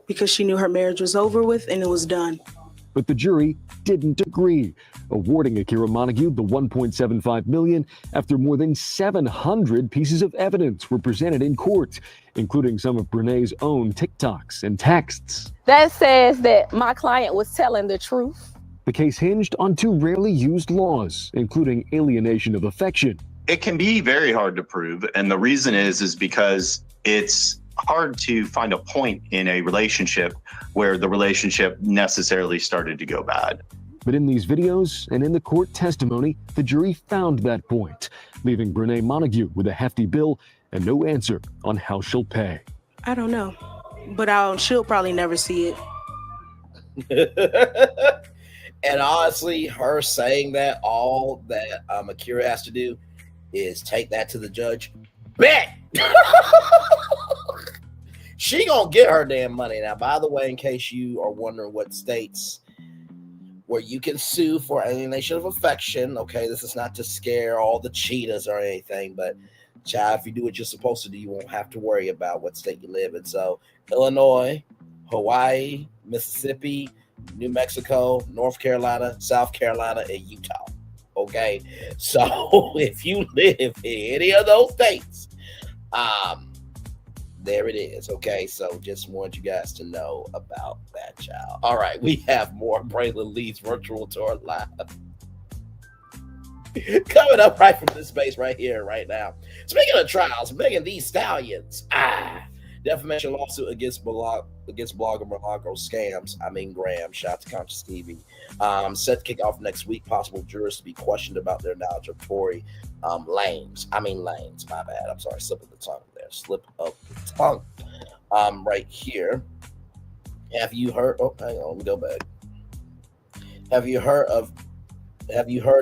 because she knew her marriage was over with and it was done. But the jury didn't agree, awarding Akira Montague the $1.75 million after more than 700 pieces of evidence were presented in court, including some of Brenay's own TikToks and texts. That says that my client was telling the truth. The case hinged on two rarely used laws, including alienation of affection. It can be very hard to prove, and the reason is because it's hard to find a point in a relationship where the relationship necessarily started to go bad. But in these videos and in the court testimony, the jury found that point, leaving Brenay Montague with a hefty bill and no answer on how she'll pay. I don't know, but she'll probably never see it. And honestly, her saying that, all that Akira has to do is take that to the judge. Bet! She she gonna get her damn money. Now, by the way, in case you are wondering what states where you can sue for alienation of affection, okay, this is not to scare all the cheetahs or anything, but child, if you do what you're supposed to do, you won't have to worry about what state you live in. So Illinois, Hawaii, Mississippi, New Mexico, North Carolina, South Carolina, and Utah. Okay, so if you live in any of those states, there it is. Okay, so just want you guys to know about that, child. All right, we have more Braylon Lee's virtual tour live coming up right from this space right here, right now. Speaking of trials, Megan Thee Stallions, defamation lawsuit against blogger milagro scams. Gramz. Shout out to Conscious TV. Set to kick off next week. Possible jurors to be questioned about their knowledge of Tory Lanez. My bad. I'm sorry. Slip of the tongue there. Slip of the tongue. Right here. Have you heard? Oh, hang on. Let me go back. Have you heard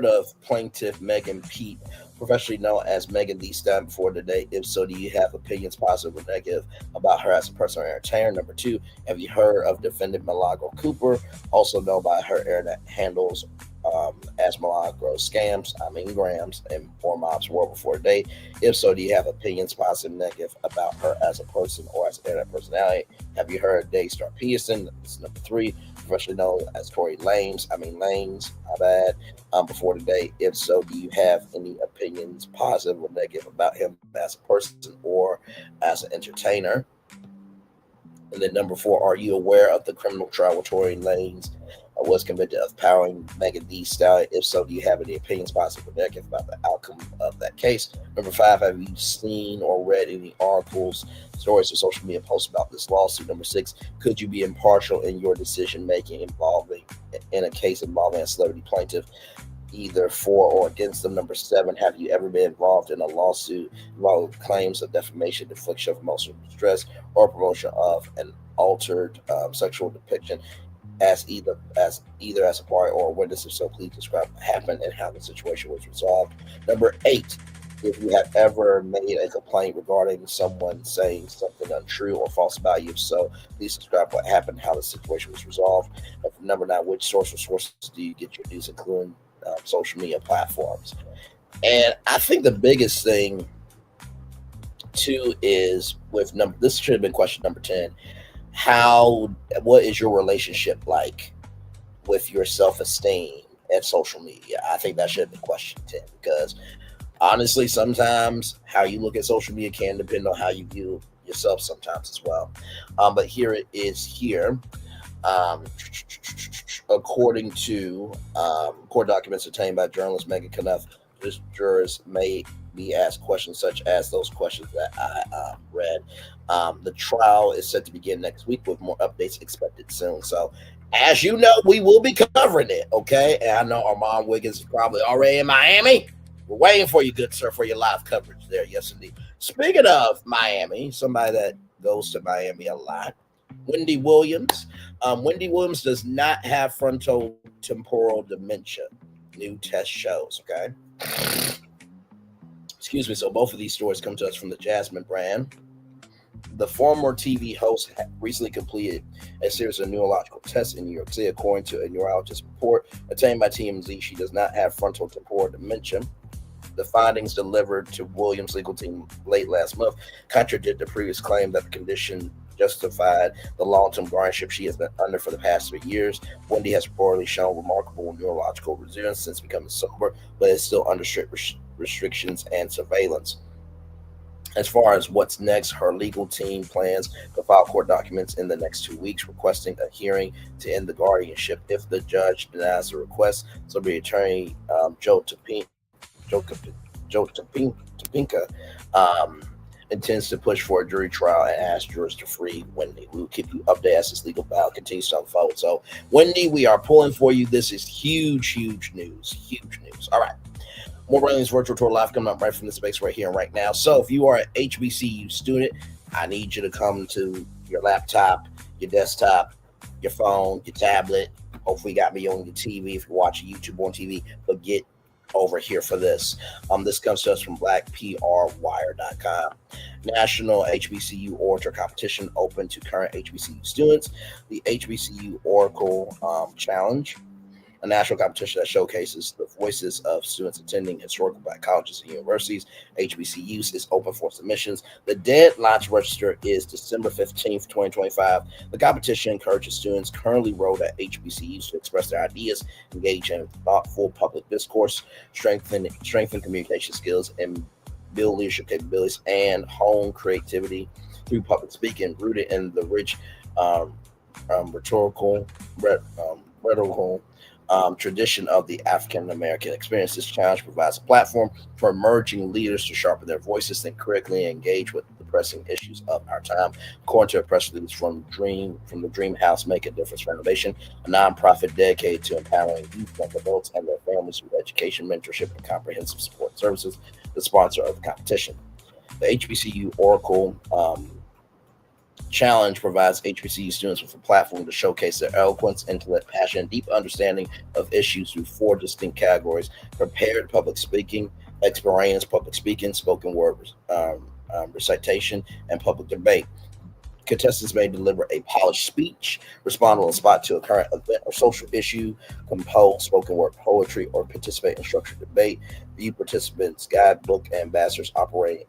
of plaintiff Megan Pete, professionally known as Megan Thee Stallion, before today? If so, do you have opinions, positive or negative, about her as a personal entertainer? Number two, have you heard of defendant Milagro Cooper, also known by her internet handles as Milagro Scams, Gramz, and Four Mobs World before today? If so, do you have opinions, positive, negative, about her as a person or as an internet personality? Have you heard of Daystar Peterson? This is number three, professionally known as Tory Lanez, my bad, before today. If so, do you have any opinions, positive or negative, about him as a person or as an entertainer? And then number four, are you aware of the criminal trial where Tory Lanez was convicted of powering Megan Thee Stallion? If so, do you have any opinions, positive or negative, about the outcome of that case? Number five, have you seen or read any articles, stories, or social media posts about this lawsuit? Number six, could you be impartial in your decision making in a case involving a celebrity plaintiff, either for or against them? Number seven, have you ever been involved in a lawsuit involving claims of defamation, infliction of emotional distress, or promotion of an altered sexual depiction as either as a party or a witness? If so, please describe what happened and how the situation was resolved. Number eight, if you have ever made a complaint regarding someone saying something untrue or false about you, if so, please describe what happened, how the situation was resolved. And number nine, which sources do you get your news, including social media platforms? And I think the biggest thing too is with this should have been question number 10. What is your relationship like with your self-esteem and social media? I think that should have been question 10, because honestly, sometimes how you look at social media can depend on how you view yourself sometimes as well. But here it is here. According to court documents obtained by journalist Brenay Kennard, jurors may be asked questions such as those questions that I read. The trial is set to begin next week with more updates expected soon. So, as you know, we will be covering it, okay? And I know Armand Wiggins is probably already in Miami. We're waiting for you, good sir, for your live coverage there. Yes, indeed. Speaking of Miami, somebody that goes to Miami a lot, Wendy Williams. Wendy Williams does not have frontotemporal dementia. New test shows, okay? Excuse me. So both of these stories come to us from the Jasmine brand. The former TV host recently completed a series of neurological tests in New York City. According to a neurologist report obtained by TMZ, she does not have frontotemporal dementia. The findings delivered to Williams' legal team late last month contradict the previous claim that the condition justified the long-term guardianship she has been under for the past 3 years. Wendy has reportedly shown remarkable neurological resilience since becoming sober, but is still under strict restrictions and surveillance. As far as what's next, her legal team plans to file court documents in the next 2 weeks, requesting a hearing to end the guardianship. If the judge denies the request, celebrity attorney Joe Topinka intends to push for a jury trial and ask jurors to free Wendy. We will keep you updated as this legal battle continues to unfold. So, Wendy, we are pulling for you. This is huge news. Huge news. All right. More Braylon's virtual tour live coming up right from the space right here and right now. So if you are an HBCU student, I need you to come to your laptop, your desktop, your phone, your tablet. Hopefully you got me on your TV if you're watching YouTube on TV. But get over here for this. This comes to us from blackprwire.com. National HBCU Orator Competition open to current HBCU students. The HBCU Oracle Challenge, a national competition that showcases the voices of students attending historical Black colleges and universities. HBCUs is open for submissions. The deadline to register is December 15th, 2025. The competition encourages students currently enrolled at HBCUs to express their ideas, engage in thoughtful public discourse, strengthen communication skills, and build leadership capabilities, and hone creativity through public speaking, rooted in the rich rhetorical tradition of the African American experience. This challenge provides a platform for emerging leaders to sharpen their voices, think critically, and engage with the pressing issues of our time. According to a press release from the Dream House Make a Difference Foundation, a nonprofit dedicated to empowering youth, young adults, and their families with education, mentorship, and comprehensive support services, the sponsor of the competition. The HBCU Oracle Challenge provides HBCU students with a platform to showcase their eloquence, intellect, passion, and deep understanding of issues through 4 distinct categories: prepared public speaking, extemporaneous public speaking, spoken word recitation, and public debate. Contestants may deliver a polished speech, respond on the spot to a current event or social issue, compose spoken word poetry, or participate in structured debate. View participants' guidebook and ambassadors operating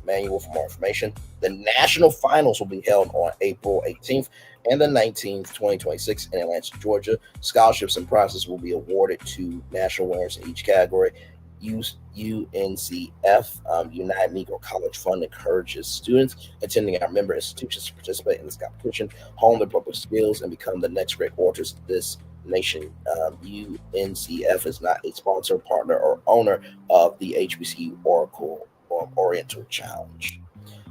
manual for more information. The national finals will be held on April 18th and the 19th, 2026 in Atlanta, Georgia. Scholarships and prizes will be awarded to national winners in each category. UNCF, United Negro College Fund, encourages students attending our member institutions to participate in this competition, hone their public skills, and become the next great orators of this nation. UNCF is not a sponsor, partner, or owner of the HBCU Oracle or Oriental Challenge.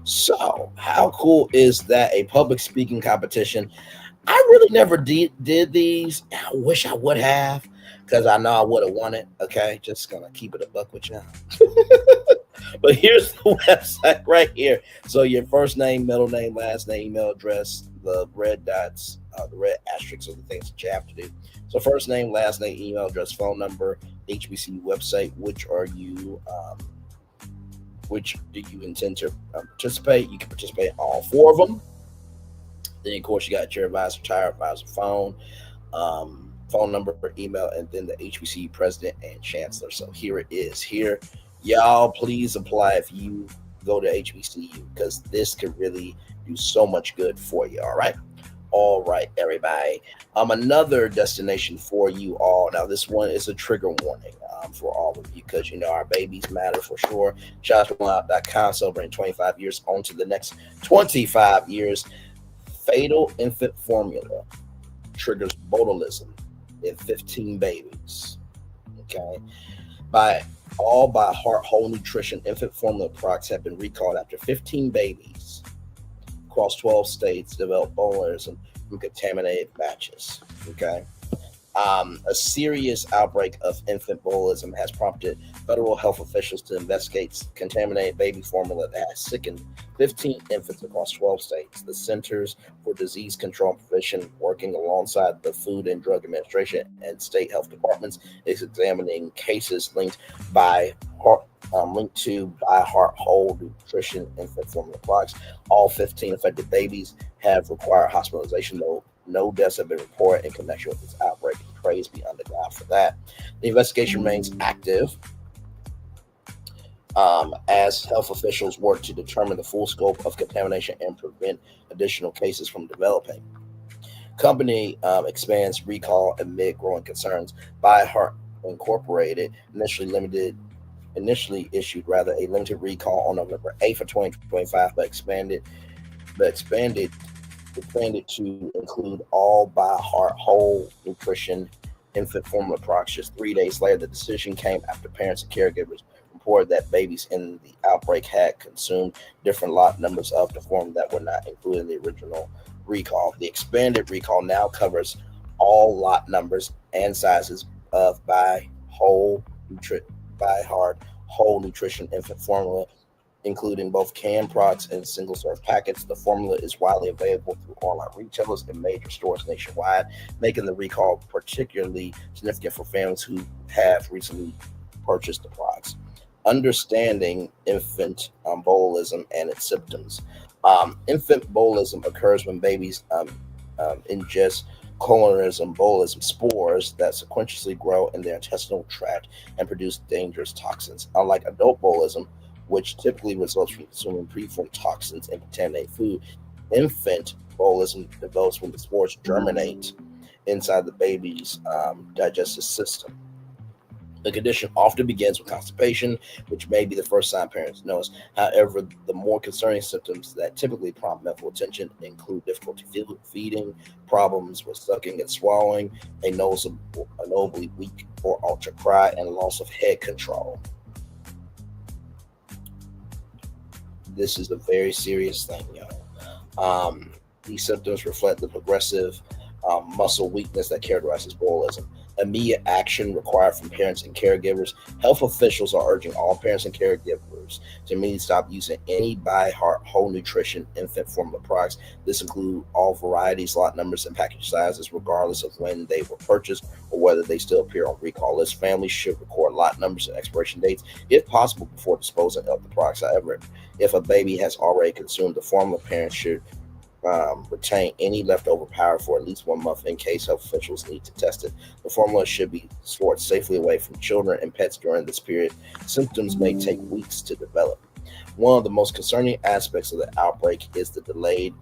So, how cool is that? A public speaking competition. I really never did these. I wish I would have, because I know I would have won it. Okay, just gonna keep it a buck with y'all. But here's the website right here. So your first name, middle name, last name, email address, the red dots, the red asterisks are the things that you have to do. So first name, last name, email address, phone number, HBCU website. Which do you intend to participate? You can participate in all 4 of them. Then, of course, you got your advisor, tire advisor, phone number, email, and then the HBCU president and chancellor. So here it is. Here, y'all, please apply if you go to HBCU, because this could really do so much good for you. All right, everybody. Another destination for you all. Now, this one is a trigger warning for all of you, because our babies matter for sure. Shoutouts.com celebrating 25 years on to the next 25 years. Fatal infant formula triggers botulism in 15 babies. Okay. By Heart Whole Nutrition infant formula products have been recalled after 15 babies across 12 states developed botulism from contaminated batches. Okay. A serious outbreak of infant botulism has prompted federal health officials to investigate contaminated baby formula that has sickened 15 infants across 12 states. The Centers for Disease Control and Prevention, working alongside the Food and Drug Administration and state health departments, is examining cases linked to By Heart Whole Nutrition infant formula products. All 15 affected babies have required hospitalization, though no deaths have been reported in connection with this outbreak. Praise be unto God for that. The investigation remains active as health officials work to determine the full scope of contamination and prevent additional cases from developing. Company expands recall amid growing concerns. By Heart Incorporated initially issued a limited recall on November 8th of 2025, but expanded to include all By Heart Whole Nutrition infant formula products. Just 3 days later, the decision came after parents and caregivers reported that babies in the outbreak had consumed different lot numbers of the formula that were not included in the original recall. The expanded recall now covers all lot numbers and sizes of By Heart Whole Nutrition infant formula, including both canned products and single-serve packets. The formula is widely available through online retailers and major stores nationwide, making the recall particularly significant for families who have recently purchase the products. Understanding infant botulism and its symptoms. Infant botulism occurs when babies ingest colonism botulism spores that sequentially grow in their intestinal tract and produce dangerous toxins. Unlike adult botulism, which typically results from consuming preformed toxins and contaminated food, infant botulism develops when the spores germinate inside the baby's digestive system. The condition often begins with constipation, which may be the first sign parents notice. However, the more concerning symptoms that typically prompt medical attention include difficulty feeding, problems with sucking and swallowing, a notably weak or altered cry, and loss of head control. This is a very serious thing, y'all. These symptoms reflect the progressive muscle weakness that characterizes botulism. Immediate action required from parents and caregivers. Health officials are urging all parents and caregivers to immediately stop using any by heart whole nutrition infant formula products. This includes all varieties, lot numbers, and package sizes, regardless of when they were purchased or whether they still appear on recall lists. Families should record lot numbers and expiration dates, if possible, before disposing of the products. However, if a baby has already consumed the formula, parents should retain any leftover powder for at least 1 month in case health officials need to test it. The formula should be stored safely away from children and pets during this period. Symptoms may take weeks to develop. One of the most concerning aspects of the outbreak is the delayed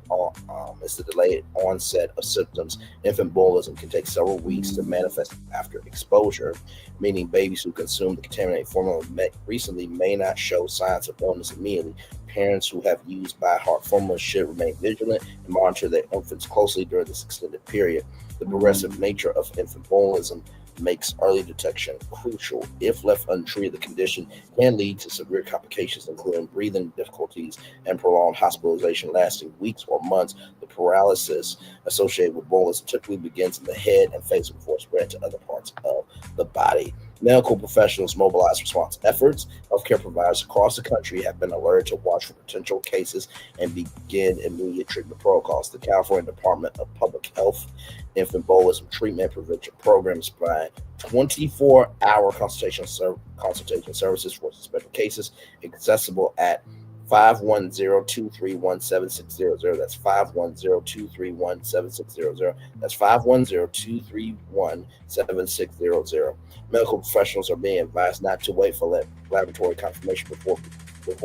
onset of symptoms. Infant botulism can take several weeks to manifest after exposure, meaning babies who consume the contaminated formula recently may not show signs of illness immediately. Parents who have used by heart formulas should remain vigilant and monitor their infants closely during this extended period. The progressive nature of infant botulism makes early detection crucial. If left untreated, the condition can lead to severe complications, including breathing difficulties and prolonged hospitalization lasting weeks or months. The paralysis associated with botulism typically begins in the head and face before spread to other parts of the body. Medical professionals mobilize response efforts. Healthcare providers across the country have been alerted to watch for potential cases and begin immediate treatment protocols. The California Department of Public Health Infant Botulism Treatment Prevention Programs provide 24-hour consultation services for suspected cases, accessible at 510-231-7600. That's 510-231-7600. That's 510-231-7600. Medical professionals are being advised not to wait for laboratory confirmation before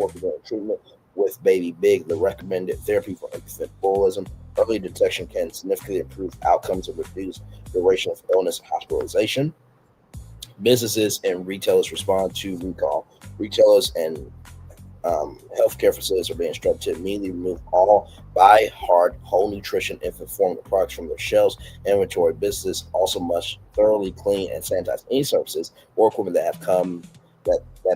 beginning treatment with Baby Big, the recommended therapy for infant botulism. Early detection can significantly improve outcomes and reduce duration of illness and hospitalization. Businesses and retailers respond to recall. Retailers and healthcare facilities are being instructed to immediately remove all by heart whole nutrition infant formula products from their shelves. Inventory businesses also must thoroughly clean and sanitize any surfaces or equipment that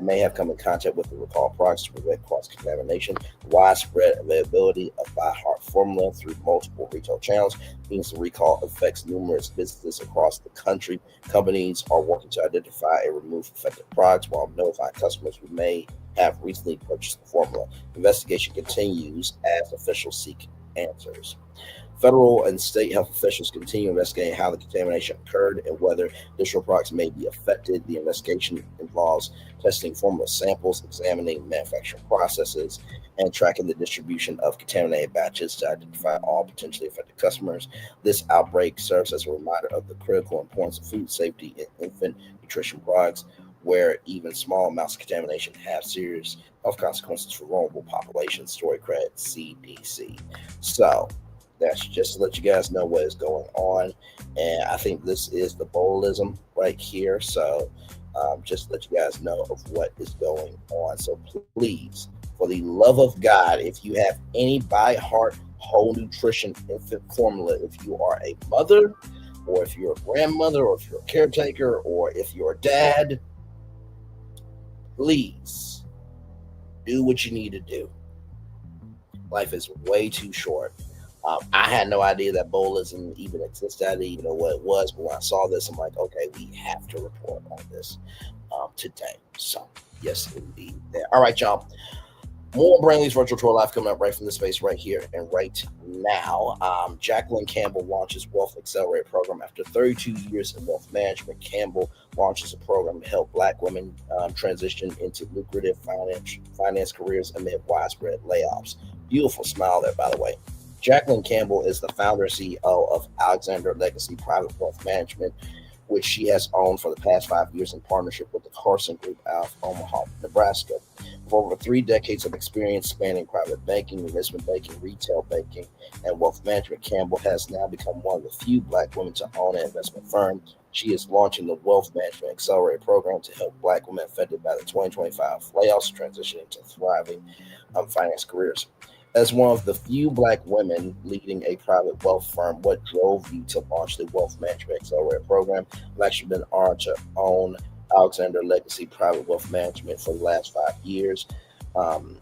may have come in contact with the recalled products to prevent cross-contamination. Widespread availability of by heart formula through multiple retail channels means the recall affects numerous businesses across the country. Companies are working to identify and remove affected products while notifying customers who may have recently purchased the formula. Investigation continues as officials seek answers. Federal and state health officials continue investigating how the contamination occurred and whether additional products may be affected. The investigation involves testing formula samples, examining manufacturing processes, and tracking the distribution of contaminated batches to identify all potentially affected customers. This outbreak serves as a reminder of the critical importance of food safety in infant nutrition products, where even small amounts of contamination have serious health consequences for vulnerable populations. Story credit CDC. So that's just to let you guys know what is going on. And I think this is the botulism right here. So just to let you guys know of what is going on. So please, for the love of God, if you have any by heart whole nutrition infant formula, if you are a mother, or if you're a grandmother, or if you're a caretaker, or if you're a dad, please do what you need to do. Life is way too short. I had no idea that botulism even existed. I didn't even know what it was. But when I saw this, I'm like, okay, we have to report on this today. So, yes, indeed. All right, y'all. More Brantley's virtual tour live coming up right from this space right here and right now. Jacqueline Campbell launches Wealth Accelerator program. After 32 years in wealth management, Campbell launches a program to help Black women transition into lucrative finance careers amid widespread layoffs. Beautiful smile there, by the way. Jacqueline Campbell is the founder and CEO of Alexander Legacy Private Wealth Management, which she has owned for the past 5 years in partnership with the Carson Group out of Omaha, Nebraska. With over 3 decades of experience spanning private banking, investment banking, retail banking, and wealth management, Campbell has now become one of the few Black women to own an investment firm. She is launching the Wealth Management Accelerator program to help Black women affected by the 2025 layoffs transition into thriving finance careers. As one of the few Black women leading a private wealth firm, what drove you to launch the Wealth Management Accelerator program? I've actually been honored to own Alexander Legacy Private Wealth Management for the last 5 years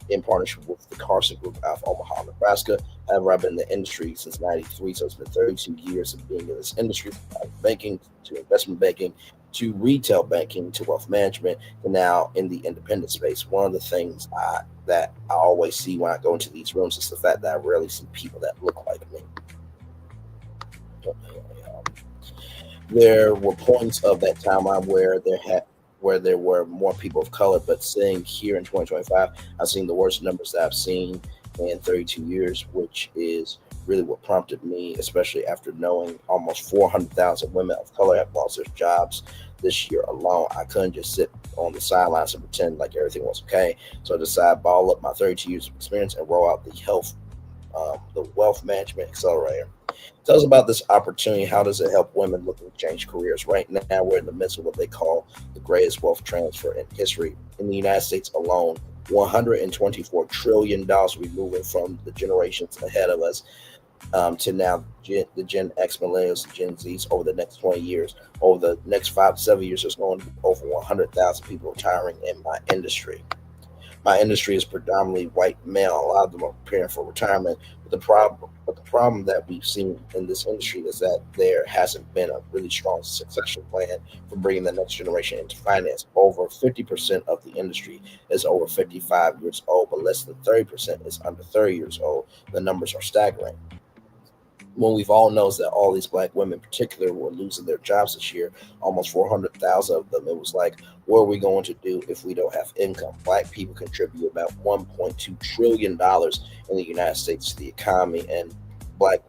in partnership with the Carson Group out of Omaha, Nebraska. However, I've been in the industry since 93, so it's been 32 years of being in this industry, from private banking to investment banking to retail banking to wealth management, and now in the independent space. One of the things that I always see when I go into these rooms is the fact that I rarely see people that look like me. There were points of that timeline where there were more people of color, but sitting here in 2025, I've seen the worst numbers that I've seen in 32 years, which is really what prompted me, especially after knowing almost 400,000 women of color have lost their jobs this year alone. I couldn't just sit on the sidelines and pretend like everything was okay. So I decided to ball up my 32 years of experience and roll out the Wealth Management Accelerator. Tell us about this opportunity. How does it help women looking to change careers? Right now, we're in the midst of what they call the greatest wealth transfer in history. In the United States alone, $124 trillion will be moving from the generations ahead of us to now the Gen X, Millennials, and Gen Zs over the next 20 years. Over the next 5 to 7 years, there's going to be over 100,000 people retiring in my industry. My industry is predominantly white male. A lot of them are preparing for retirement. But the problem that we've seen in this industry is that there hasn't been a really strong succession plan for bringing the next generation into finance. Over 50% of the industry is over 55 years old, but less than 30% is under 30 years old. The numbers are staggering. When we've all knows that all these Black women in particular were losing their jobs this year, almost 400,000 of them, it was like, what are we going to do if we don't have income? Black people contribute about $1.2 trillion in the United States to the economy, and Black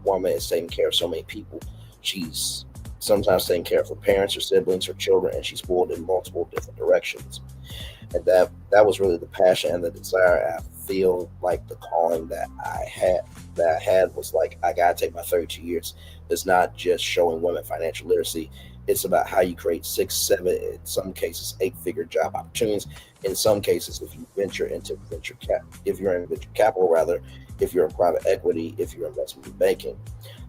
woman is taking care of so many people. She's sometimes taking care of her parents, her siblings, her children, and she's pulled in multiple different directions. And that was really the passion and the desire. I feel like the calling that I had was like, I gotta take my 32 years. It's not just showing women financial literacy. It's about how you create 6, 7, in some cases 8-figure job opportunities. In some cases, if you venture into if you're in venture capital, rather, if you're in private equity, if you're in investment banking,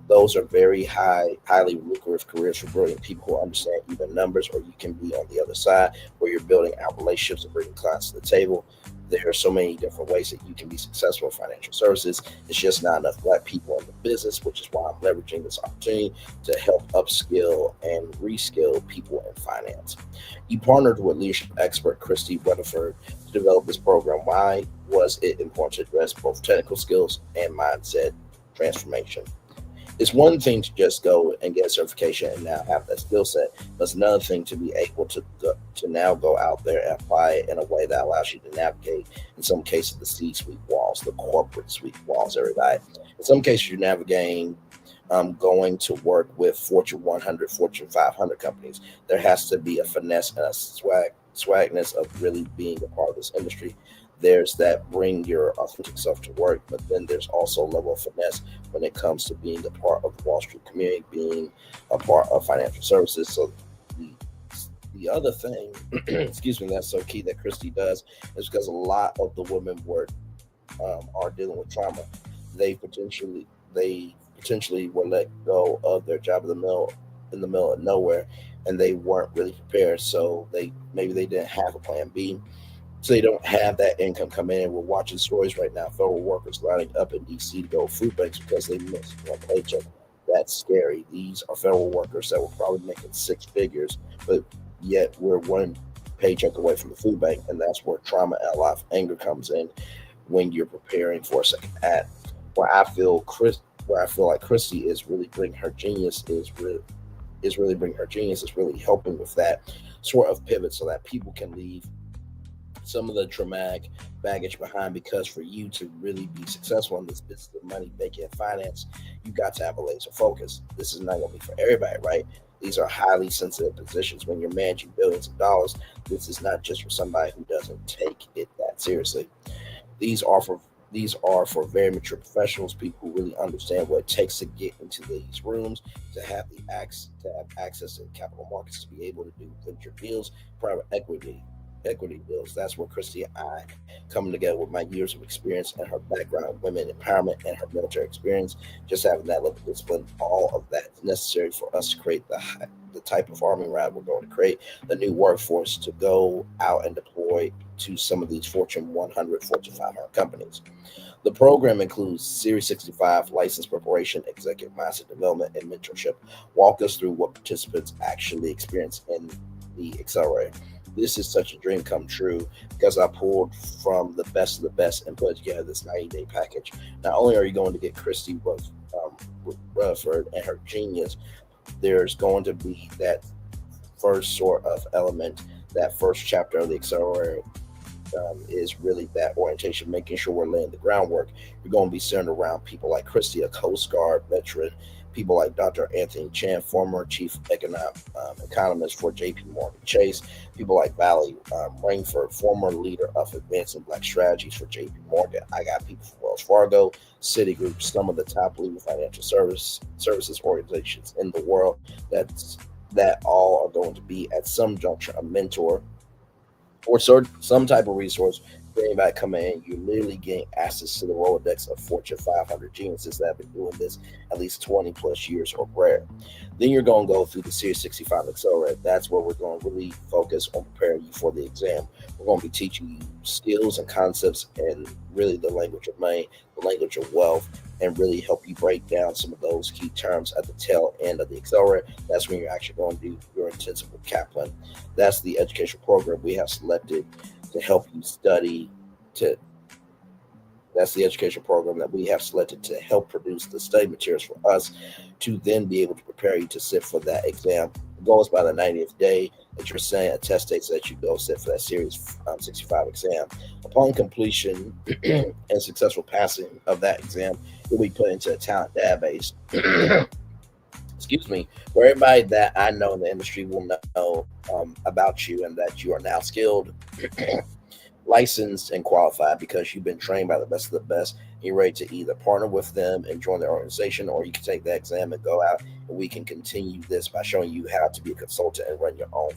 those are very highly lucrative careers for brilliant people who understand even numbers. Or you can be on the other side where you're building out relationships and bringing clients to the table. There are so many different ways that you can be successful in financial services. It's just not enough Black people in the business, which is why I'm leveraging this opportunity to help upskill and reskill people in finance. You partnered with leadership expert Christy Rutherford to develop this program. Why was it important to address both technical skills and mindset transformation? It's one thing to just go and get a certification and now have that skill set, but it's another thing to be able to now go out there and apply it in a way that allows you to navigate, in some cases, the C-suite walls, the corporate suite walls, everybody. In some cases, you're navigating going to work with Fortune 100, Fortune 500 companies. There has to be a finesse and a swagness of really being a part of this industry. There's that bring your authentic self to work, but then there's also a level of finesse when it comes to being a part of the Wall Street community, being a part of financial services. So the other thing, excuse me, that's so key that Christy does is because a lot of the women are dealing with trauma. They potentially were let go of their job in the middle of nowhere, and they weren't really prepared. So maybe they didn't have a plan B. So they don't have that income coming in. We're watching stories right now, federal workers lining up in D.C. to go food banks because they missed one paycheck. That's scary. These are federal workers that were probably making 6 figures, but yet we're one paycheck away from the food bank, and that's where trauma and a lot of anger comes in. when you're preparing for a second act. Where I feel like Christy is really bringing her genius is really helping with that sort of pivot so that people can leave some of the traumatic baggage behind, because for you to really be successful in this business of money, making, and finance, you got to have a laser focus. This is not going to be for everybody, right? These are highly sensitive positions. When you're managing billions of dollars, this is not just for somebody who doesn't take it that seriously. These are for very mature professionals, people who really understand what it takes to get into these rooms, to have access to capital markets, to be able to do venture deals, private equity deals. That's where Christy and I, coming together with my years of experience and her background in women empowerment and her military experience, just having that level of discipline, all of that is necessary for us to create the type of army round we're going to create, the new workforce to go out and deploy to some of these Fortune 100, Fortune 500 companies. The program includes Series 65 license preparation, executive mindset development, and mentorship. Walk us through what participants actually experience in the accelerator. This is such a dream come true because I pulled from the best of the best and put together this 90-day package. Not only are you going to get Christy Rutherford and her genius, there's going to be that first sort of element, that first chapter of the accelerator is really that orientation, making sure we're laying the groundwork. You're going to be centered around people like Christy, a Coast Guard veteran, people like Dr. Anthony Chan, former chief economist for JP Morgan Chase, people like Valley Rainford, former leader of advancing black strategies for JP Morgan. I got people from Wells Fargo, Citigroup, some of the top leading financial services organizations in the world that all are going to be at some juncture a mentor or some type of resource for anybody coming in. You literally gain access to the Rolodex of Fortune 500 geniuses that have been doing this at least 20 plus years or greater. Then you're going to go through the Series 65 Accelerator. That's where we're going to really focus on preparing you for the exam. We're going to be teaching you skills and concepts and really the language of money, the language of wealth, and really help you break down some of those key terms at the tail end of the accelerator. That's when you're actually going to do your intensive with Kaplan. That's the educational program we have selected to help you study. That's the education program that we have selected to help produce the study materials for us to then be able to prepare you to sit for that exam. The goal is by the 90th day that you're saying a test date so that you go sit for that Series 65 exam. Upon completion and successful passing of that exam, you'll be put into a talent database. Excuse me, where everybody that I know in the industry will know about you and that you are now skilled, licensed, and qualified because you've been trained by the best of the best. You're ready to either partner with them and join their organization, or you can take that exam and go out and we can continue this by showing you how to be a consultant and run your own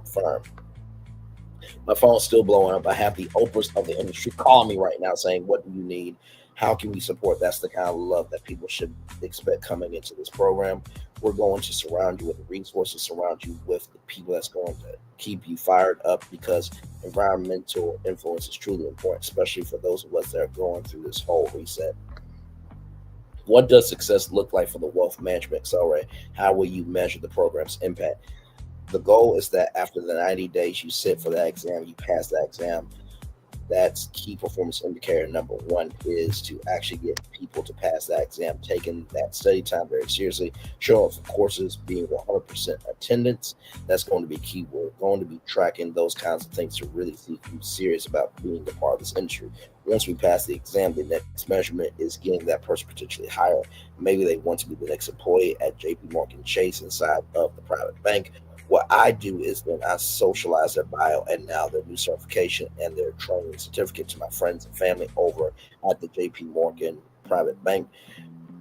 firm. My phone's still blowing up. I have the Oprahs of the industry calling me right now saying, what do you need? How can we support? That's the kind of love that people should expect coming into this program. We're going to surround you with the resources, surround you with the people that's going to keep you fired up, because environmental influence is truly important, especially for those of us that are going through this whole reset. What does success look like for the Wealth Management Accelerator? How will you measure the program's impact? The goal is that after the 90 days you sit for that exam, you pass that exam. That's key performance indicator number one, is to actually get people to pass that exam, taking that study time very seriously, showing up for courses, being 100% attendance. That's going to be key. We're going to be tracking those kinds of things to really see if you're serious about being a part of this industry. Once we pass the exam, the next measurement is getting that person potentially higher. Maybe they want to be the next employee at JP Morgan Chase inside of the private bank. What I do is then I socialize their bio and now their new certification and their training certificate to my friends and family over at the JP Morgan private bank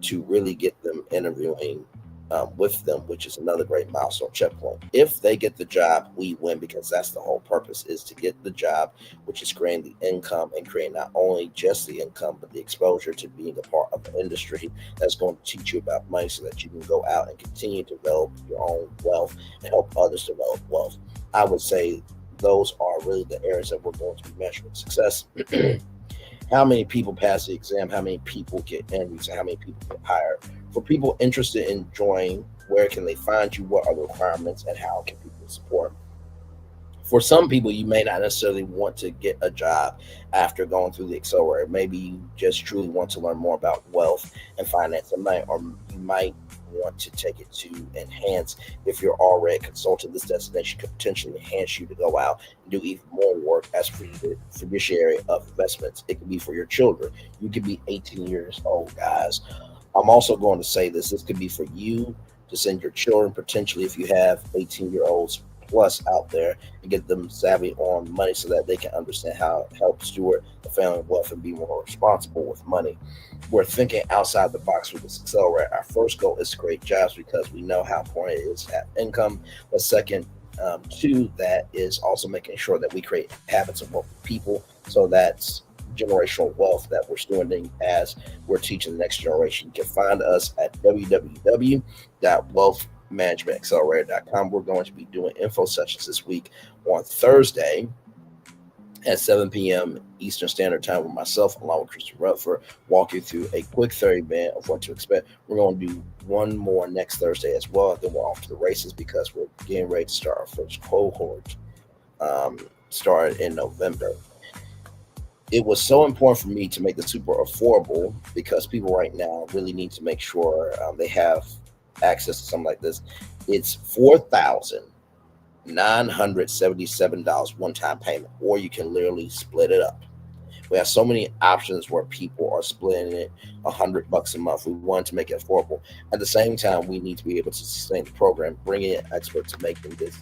to really get them interviewing with them, which is another great milestone checkpoint. If they get the job, we win, because that's the whole purpose, is to get the job, which is creating the income and creating not only just the income, but the exposure to being a part of the industry that's going to teach you about money so that you can go out and continue to develop your own wealth and help others develop wealth. I would say those are really the areas that we're going to be measuring success. How many people pass the exam? How many people get interviews? And how many people get hired? For people interested in joining, where can they find you? What are the requirements and how can people support? For some people, you may not necessarily want to get a job after going through the accelerator. Maybe you just truly want to learn more about wealth and finance, or you might want to take it to enhance. If you're already a consultant, this destination could potentially enhance you to go out and do even more work as fiduciary of investments. It could be for your children. You could be 18 years old, guys. I'm also going to say this could be for you to send your children, potentially if you have 18-year-olds plus out there, and get them savvy on money so that they can understand how to help steward the family wealth and be more responsible with money. We're thinking outside the box with this accelerator. Our first goal is to create jobs because we know how important it is to have income. But second, to that is also making sure that we create habits of wealth for people. So that's generational wealth that we're stewarding as we're teaching the next generation. You can find us at www.wealthmanagementaccelerator.com. We're going to be doing info sessions this week on Thursday at 7 p.m. Eastern Standard Time with myself, along with Christian Rutherford, walk you through a quick 30-minute of what to expect. We're going to do one more next Thursday as well. Then we're off to the races because we're getting ready to start our first cohort, started in November. It was so important for me to make the super affordable because people right now really need to make sure they have access to something like this. It's $4,977 one-time payment, or you can literally split it up. We have so many options where people are splitting it $100 a month. We want to make it affordable. At the same time, we need to be able to sustain the program, bringing in experts to making this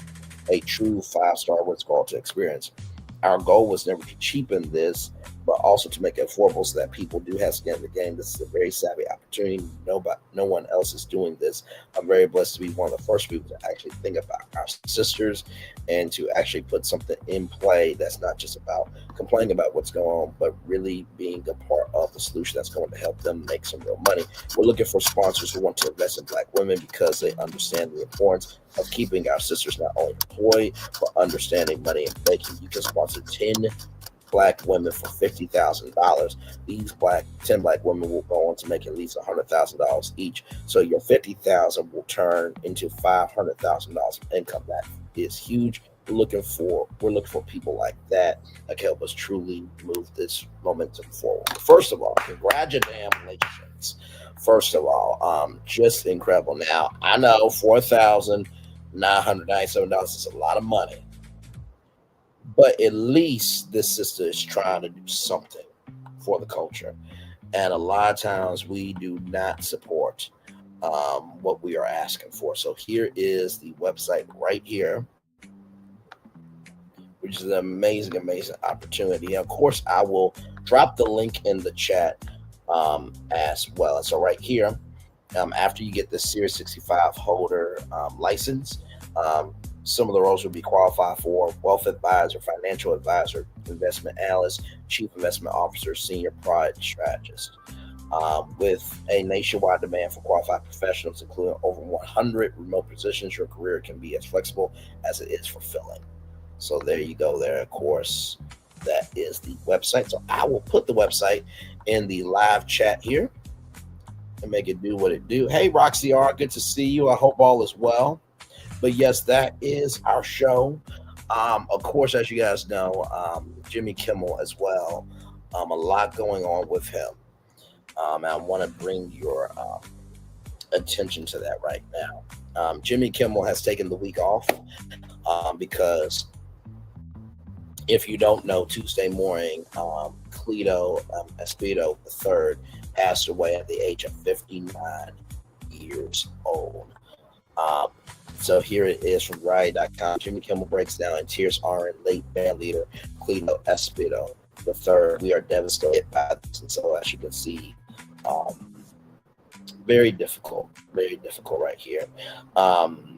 a true 5-star what's called to experience. Our goal was never to cheapen this, but also to make it affordable so that people do have skin in the game. This is a very savvy opportunity. No one else is doing this. I'm very blessed to be one of the first people to actually think about our sisters and to actually put something in play that's not just about complaining about what's going on, but really being a part of the solution that's going to help them make some real money. We're looking for sponsors who want to invest in Black women because they understand the importance of keeping our sisters not only employed, but understanding money and making. You can sponsor 10 Black women for $50,000. These 10 Black women will go on to make at least $100,000 each. So your $50,000 will turn into $500,000 of income. That is huge. We're looking for people like that can help us truly move this momentum forward. First of all, congratulations. First of all, just incredible. Now, I know $4,997 is a lot of money, but at least this sister is trying to do something for the culture. And a lot of times we do not support what we are asking for. So here is the website right here, which is an amazing, amazing opportunity. Of course, I will drop the link in the chat as well. And so right here, after you get the Series 65 holder license, some of the roles will be qualified for wealth advisor, financial advisor, investment analyst, chief investment officer, senior product strategist. With a nationwide demand for qualified professionals, including over 100 remote positions, your career can be as flexible as it is fulfilling. So there you go there. Of course, that is the website. So I will put the website in the live chat here and make it do what it do. Hey, Roxy R, good to see you. I hope all is well. But yes, that is our show. Of course, as you guys know, Jimmy Kimmel as well. A lot going on with him. And I want to bring your attention to that right now. Jimmy Kimmel has taken the week off because if you don't know, Tuesday morning, Cleto Esposito III passed away at the age of 59 years old. So here it is from Riot.com. Jimmy Kimmel breaks down in tears honoring late band leader Cleto Esposito III. We are devastated by this. And so as you can see, very difficult right here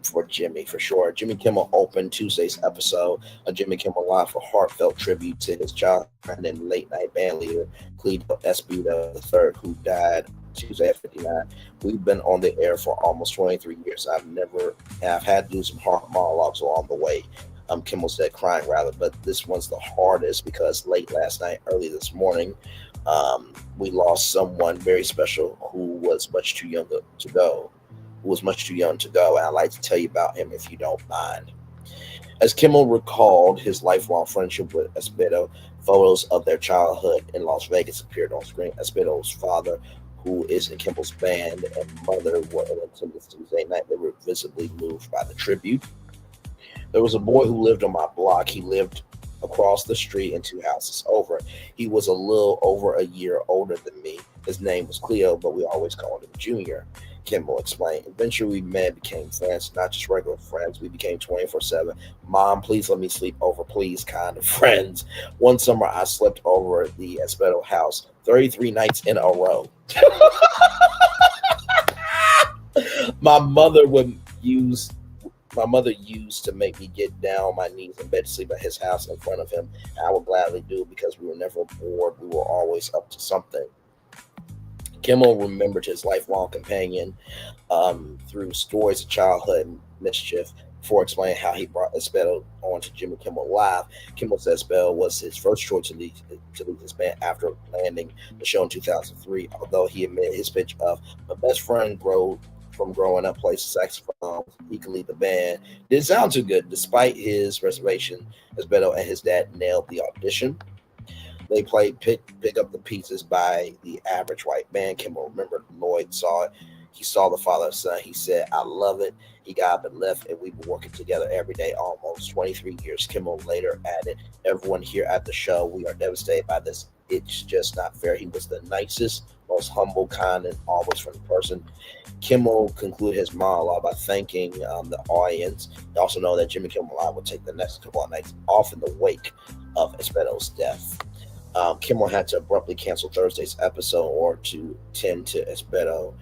for Jimmy, for sure. Jimmy Kimmel opened Tuesday's episode of Jimmy Kimmel Live for heartfelt tribute to his childhood friend and late night band leader Cleto Esposito III, who died Tuesday at 59. We've been on the air for almost 23 years. I've had to do some hard monologues along the way. Kimmel said, crying rather, but this one's the hardest because late last night, early this morning, we lost someone very special who was much too young to go. And I'd like to tell you about him if you don't mind. As Kimmel recalled his lifelong friendship with Espedo, photos of their childhood in Las Vegas appeared on screen. Espedo's father, who is in Kimball's band, and mother were in attendance Tuesday night. They were visibly moved by the tribute. There was a boy who lived on my block. He lived across the street and 2 houses over. He was a little over a year older than me. His name was Cleo, but we always called him Junior, Kimball explained. Eventually, we met, became friends, not just regular friends. We became 24/7. Mom, please let me sleep over, please, kind of friends. One summer, I slept over at the Espedo house 33 nights in a row. My mother used to make me get down on my knees in bed to sleep at his house in front of him. And I would gladly do it because we were never bored. We were always up to something. Kimmel remembered his lifelong companion through stories of childhood mischief before explaining how he brought Espedo on to Jimmy Kimmel Live. Kimmel said Espedo was his first choice to lead his band after landing the show in 2003, although he admitted his pitch of my best friend from growing up plays saxophone, he could lead the band. Didn't sound too good. Despite his reservation, Espedo and his dad nailed the audition. They played Pick Up the Pieces by the Average White Band. Kimmel remembered Lloyd saw it. He saw the father and son. He said, I love it. He got up and left, and we've been working together every day almost 23 years. Kimmel later added, everyone here at the show, we are devastated by this. It's just not fair. He was the nicest, most humble, kind, and always friendly person. Kimmel concluded his monologue by thanking the audience. He also know that Jimmy Kimmel Live would take the next couple of nights off in the wake of Espedo's death. Kimmel had to abruptly cancel Thursday's episode or to tend to Espedo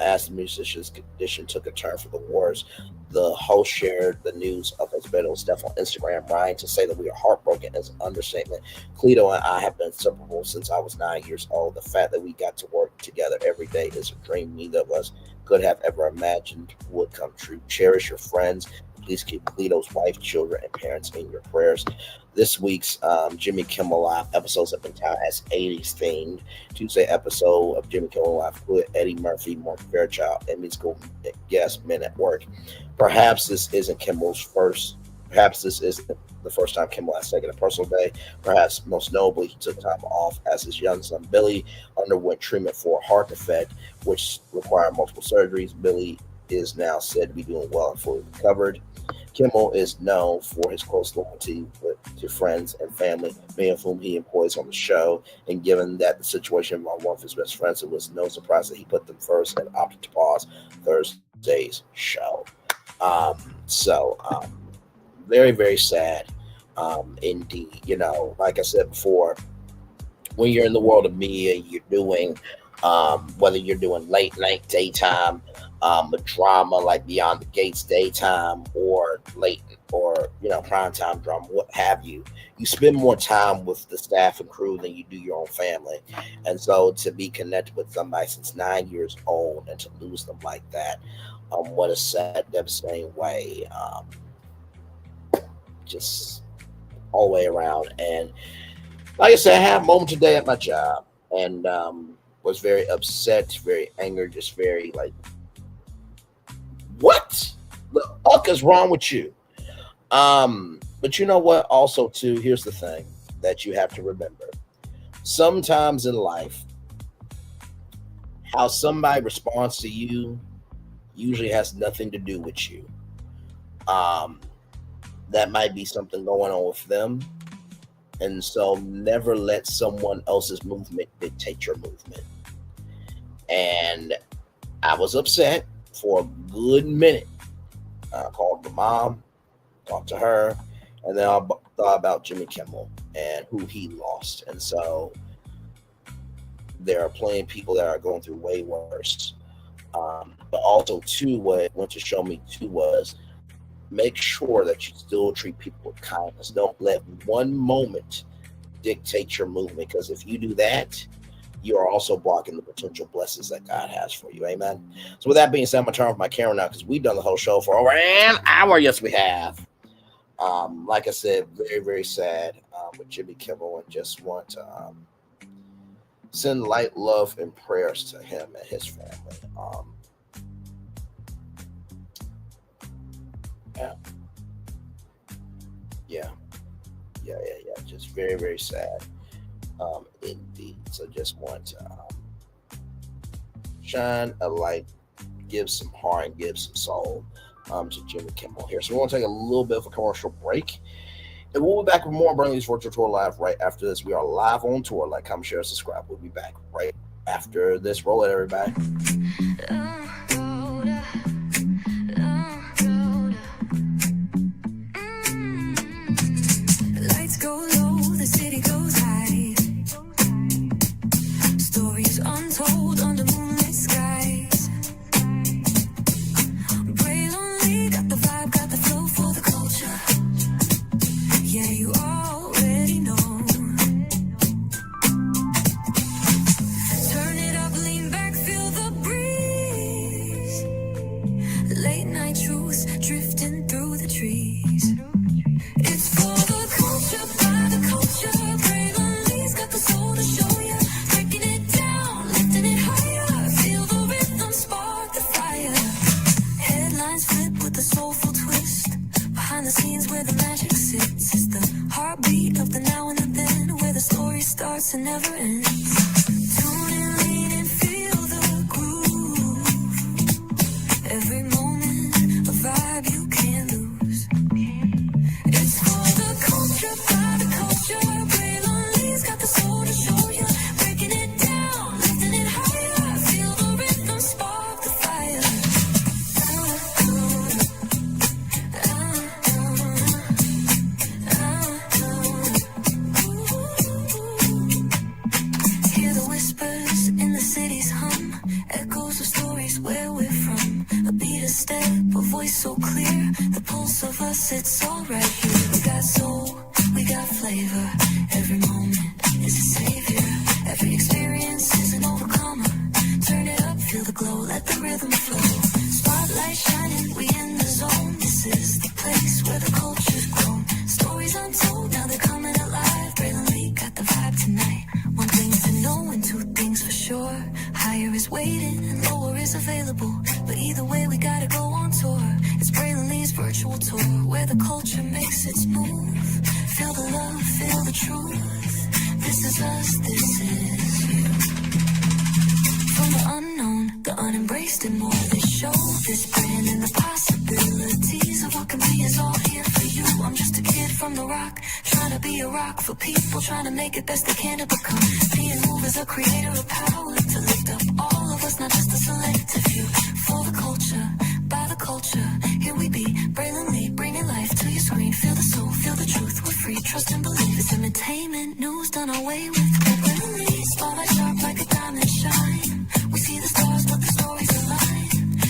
as the musician's condition took a turn for the worse. The host shared the news of Espedo's death on Instagram, writing to say that we are heartbroken is an understatement. Cleto and I have been inseparable since I was 9 years old. The fact that we got to work together every day is a dream neither of us could have ever imagined would come true. Cherish your friends. Please keep Cleto's wife, children, and parents in your prayers. This week's Jimmy Kimmel Live episodes have been touted as 80s themed. Tuesday episode of Jimmy Kimmel Live included Eddie Murphy, Mark Fairchild, and musical guest Men at Work. Perhaps this isn't the first time Kimmel has taken a personal day. Perhaps most notably, he took time off as his young son Billy underwent treatment for a heart defect, which required multiple surgeries. Billy is now said to be doing well and fully recovered. Kimmel is known for his close loyalty to friends and family, many of whom he employs on the show. And given that the situation involved one of his best friends, it was no surprise that he put them first and opted to pause Thursday's show. Very, very sad indeed. You know, like I said before, when you're in the world of media, you're doing, whether you're doing late night, daytime, a drama like Beyond the Gates daytime or late or prime time drama, what have you, you spend more time with the staff and crew than you do your own family. And so to be connected with somebody since 9 years old and to lose them like that, what a sad, devastating way, just all the way around. And like I said, I had a moment today at my job and was very upset, very angry, just very like, what the fuck is wrong with you? But you know what? Also, too, here's the thing that you have to remember. Sometimes in life, how somebody responds to you usually has nothing to do with you. That might be something going on with them. And so never let someone else's movement dictate your movement. And I was upset for a good minute. I called the mom, talked to her, and then I thought about Jimmy Kimmel and who he lost. And so there are plenty of people that are going through way worse. But also, too, what it went to show me, too, was make sure that you still treat people with kindness. Don't let one moment dictate your movement, because if you do that, you are also blocking the potential blessings that God has for you. Amen. So with that being said, I'm going to turn off my camera now because we've done the whole show for over an hour. Yes, we have. Like I said, very, very sad with Jimmy Kimmel, and just want to send light, love, and prayers to him and his family. Yeah. Yeah. Just very, very sad. Indeed. So just want to shine a light, give some heart, and give some soul to Jimmy Kimmel here. So we're going to take a little bit of a commercial break. And we'll be back with more Brenay's Virtual Tour Live right after this. We are live on tour. Like, comment, share, subscribe. We'll be back right after this. Roll it, everybody. Lights go low, the city goes high. Stories untold under moonlit skies. Pray lonely, got the vibe, got the flow for the culture. Yeah, you already know. Turn it up, lean back, feel the breeze. Late night truths drifting through the trees. It's for the culture, by the culture. Pray lonely's got the soul to show ya. Breaking it down, lifting it higher. Feel the rhythm, spark the fire. Headlines flip with a soulful twist. Behind the scenes where the magic sits. It's the heartbeat of the now and the then, where the story starts and never ends. Tune in, lean and feel the groove. Every moment, a vibe you can't lose. It's for the culture, by the culture. Pray lonely's got the soul to show you. Breaking it down, lifting it higher. Feel the rhythm, spark the fire. Hear the whispers in the city's hum. Echoes of stories where we're from. A beat, a step, a voice so clear. The pulse of us, it's all right here. We got soul, we got flavor. Every moment is a savior. Every experience is an overcomer. Turn it up, feel the glow, let the rhythm flow. Spotlight shining, we in the zone. This is the place where the culture's grown. Stories untold, now they're coming alive. Braylon Lee got the vibe tonight. One thing to know and two things for sure. Higher is waiting and lower is available. But either way, we gotta go on tour. It's Braylon Lee's virtual tour, where the culture makes its move. Feel the love, feel the truth. This is us, this is you. From the unknown, the unembraced and more. This show, this brand, and the possibilities of what can be is all here for you. I'm just a kid from the rock, trying to be a rock for people, trying to make it best they can to become. Being moved as a creator of power, to lift up all of us, not just a selective few. For the culture, by the culture, here we be. Braylon Lee, bringing life to your screen. Feel the soul, feel the truth, we're free. Trust and believe it's entertainment, news done away with. Braylon Lee, spotlight sharp like a diamond shine. We see the stars, but the stories align.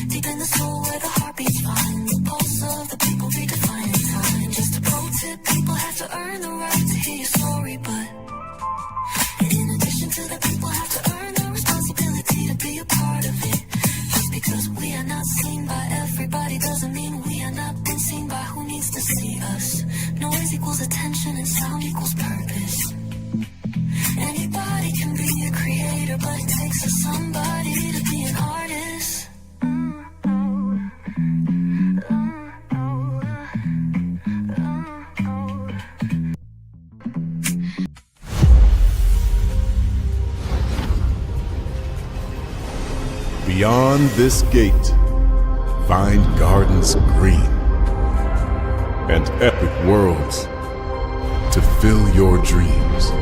Deep in the soul where the heartbeats find. The pulse of the people redefining time. Just a pro tip, people have to earn the right to hear your story, but in addition to that, people have to earn the responsibility to be a part of it. Just because we are not seen by everybody doesn't mean we are not been seen by who needs to see us. Noise equals attention and sound equals purpose. Anybody can be a creator, but it takes a somebody to be an artist. Beyond this gate, find gardens green and epic worlds to fill your dreams.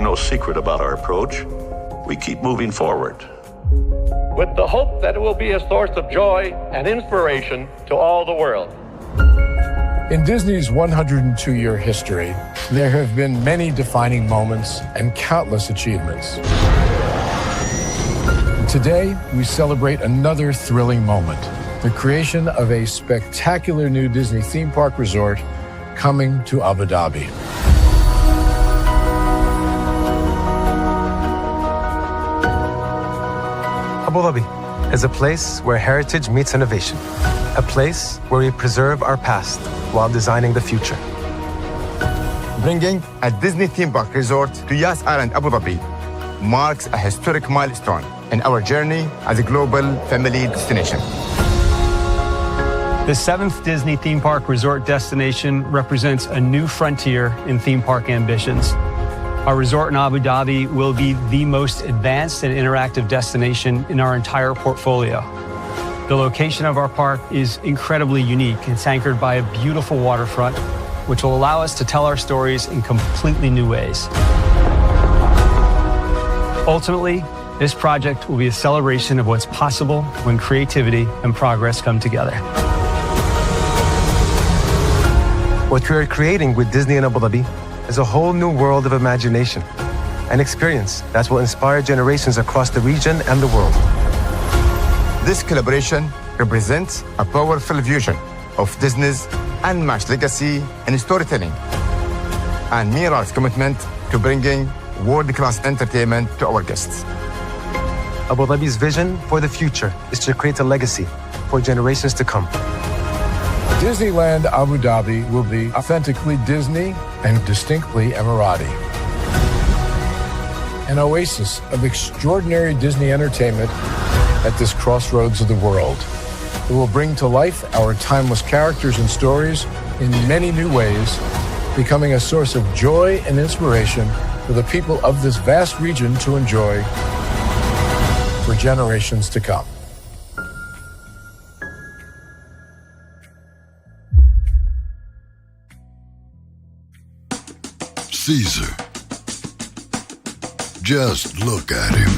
no secret about our approach. We keep moving forward. With the hope that it will be a source of joy and inspiration to all the world. In Disney's 102-year history, there have been many defining moments and countless achievements. Today, we celebrate another thrilling moment, the creation of a spectacular new Disney theme park resort coming to Abu Dhabi. Abu Dhabi is a place where heritage meets innovation, a place where we preserve our past while designing the future. Bringing a Disney theme park resort to Yas Island, Abu Dhabi marks a historic milestone in our journey as a global family destination. The 7th Disney theme park resort destination represents a new frontier in theme park ambitions. Our resort in Abu Dhabi will be the most advanced and interactive destination in our entire portfolio. The location of our park is incredibly unique. It's anchored by a beautiful waterfront, which will allow us to tell our stories in completely new ways. Ultimately, this project will be a celebration of what's possible when creativity and progress come together. What we are creating with Disney in Abu Dhabi is a whole new world of imagination, an experience that will inspire generations across the region and the world. This collaboration represents a powerful fusion of Disney's unmatched legacy in storytelling and Mirar's commitment to bringing world-class entertainment to our guests. Abu Dhabi's vision for the future is to create a legacy for generations to come. Disneyland Abu Dhabi will be authentically Disney and distinctly Emirati. An oasis of extraordinary Disney entertainment at this crossroads of the world. It will bring to life our timeless characters and stories in many new ways, becoming a source of joy and inspiration for the people of this vast region to enjoy for generations to come. Caesar. Just look at him.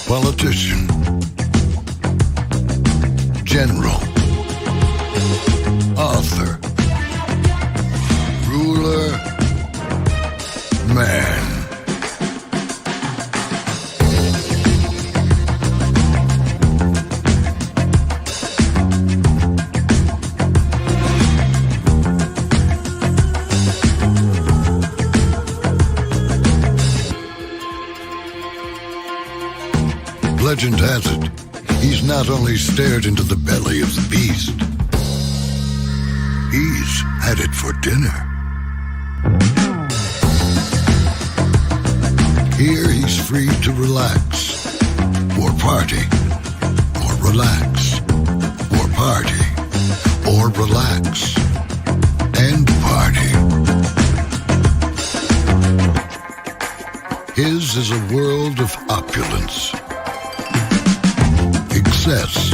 Politician, general, author, ruler, man. Legend has it, he's not only stared into the belly of the beast, he's had it for dinner. Here he's free to relax, or party, or relax, or party, or relax, and party. His is a world of opulence, excess,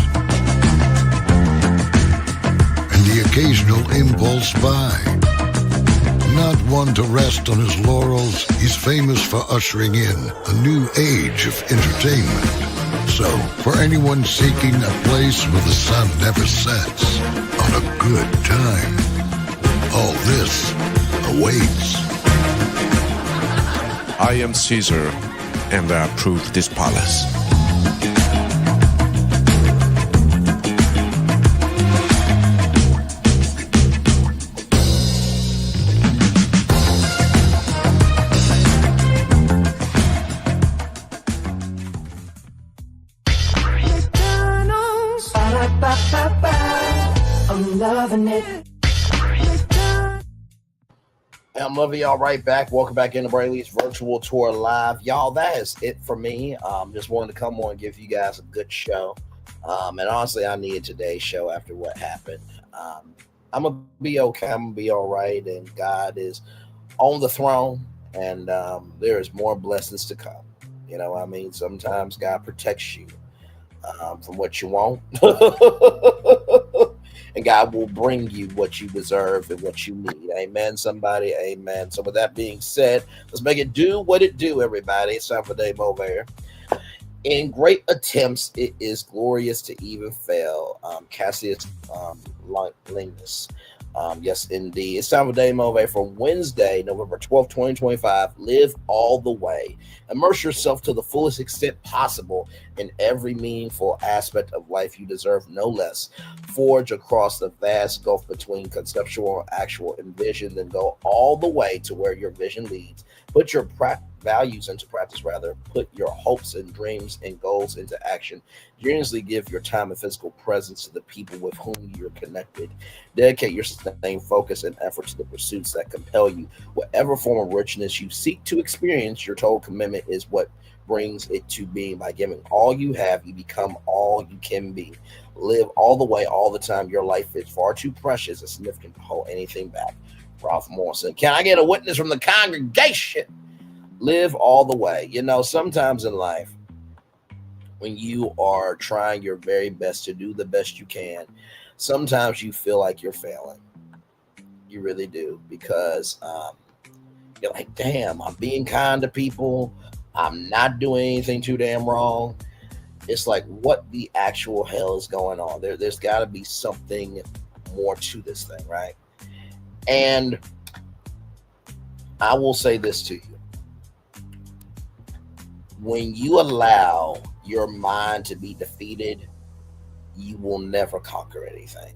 and the occasional impulse buy. Not one to rest on his laurels, he's famous for ushering in a new age of entertainment. So, for anyone seeking a place where the sun never sets on a good time, all this awaits. I am Caesar, and I approve this palace. I'm loving it. I'm loving y'all right back. Welcome back into Brayley's virtual tour live. Y'all, that is it for me. Just wanted to come on and give you guys a good show. And honestly, I needed today's show after what happened. I'm going to be okay. I'm going to be all right. And God is on the throne. And there is more blessings to come. You know what I mean? Sometimes God protects you from what you want. and God will bring you what you deserve and what you need. Amen, somebody. Amen. So with that being said, let's make it do what it do, everybody. It's time for Dave Mover. In great attempts, it is glorious to even fail. Cassius Linus. Yes, indeed. It's time for Dave Mover for Wednesday, November 12th, 2025. Live all the way. Immerse yourself to the fullest extent possible in every meaningful aspect of life. You deserve no less. Forge across the vast gulf between conceptual and actual. Envision, then go all the way to where your vision leads. Put your values into practice, rather. Put your hopes and dreams and goals into action. Generously give your time and physical presence to the people with whom you're connected. Dedicate your sustained focus and effort to the pursuits that compel you. Whatever form of richness you seek to experience, your total commitment is what brings it to being. By giving all you have, you become all you can be. Live all the way, all the time. Your life is far too precious and significant to hold anything back. Ralph Morrison. Can I get a witness from the congregation? Live all the way. You know, sometimes in life, when you are trying your very best to do the best you can, sometimes you feel like you're failing. You really do, because you're like, damn, I'm being kind to people. I'm not doing anything too damn wrong. It's like, what the actual hell is going on? There's got to be something more to this thing, right? And I will say this to you. When you allow your mind to be defeated, you will never conquer anything.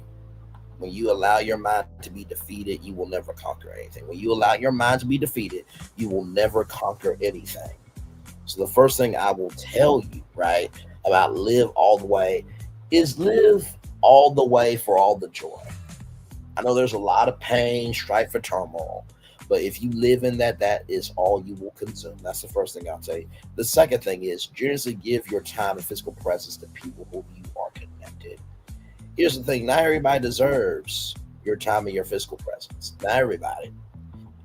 When you allow your mind to be defeated, you will never conquer anything. When you allow your mind to be defeated, you will never conquer anything. So the first thing I will tell you, right, about live all the way is live all the way for all the joy. I know there's a lot of pain, strife, and turmoil, but if you live in that, that is all you will consume. That's the first thing I'll tell you. The second thing is generously give your time and physical presence to people who you are connected. Here's the thing. Not everybody deserves your time and your physical presence. Not everybody.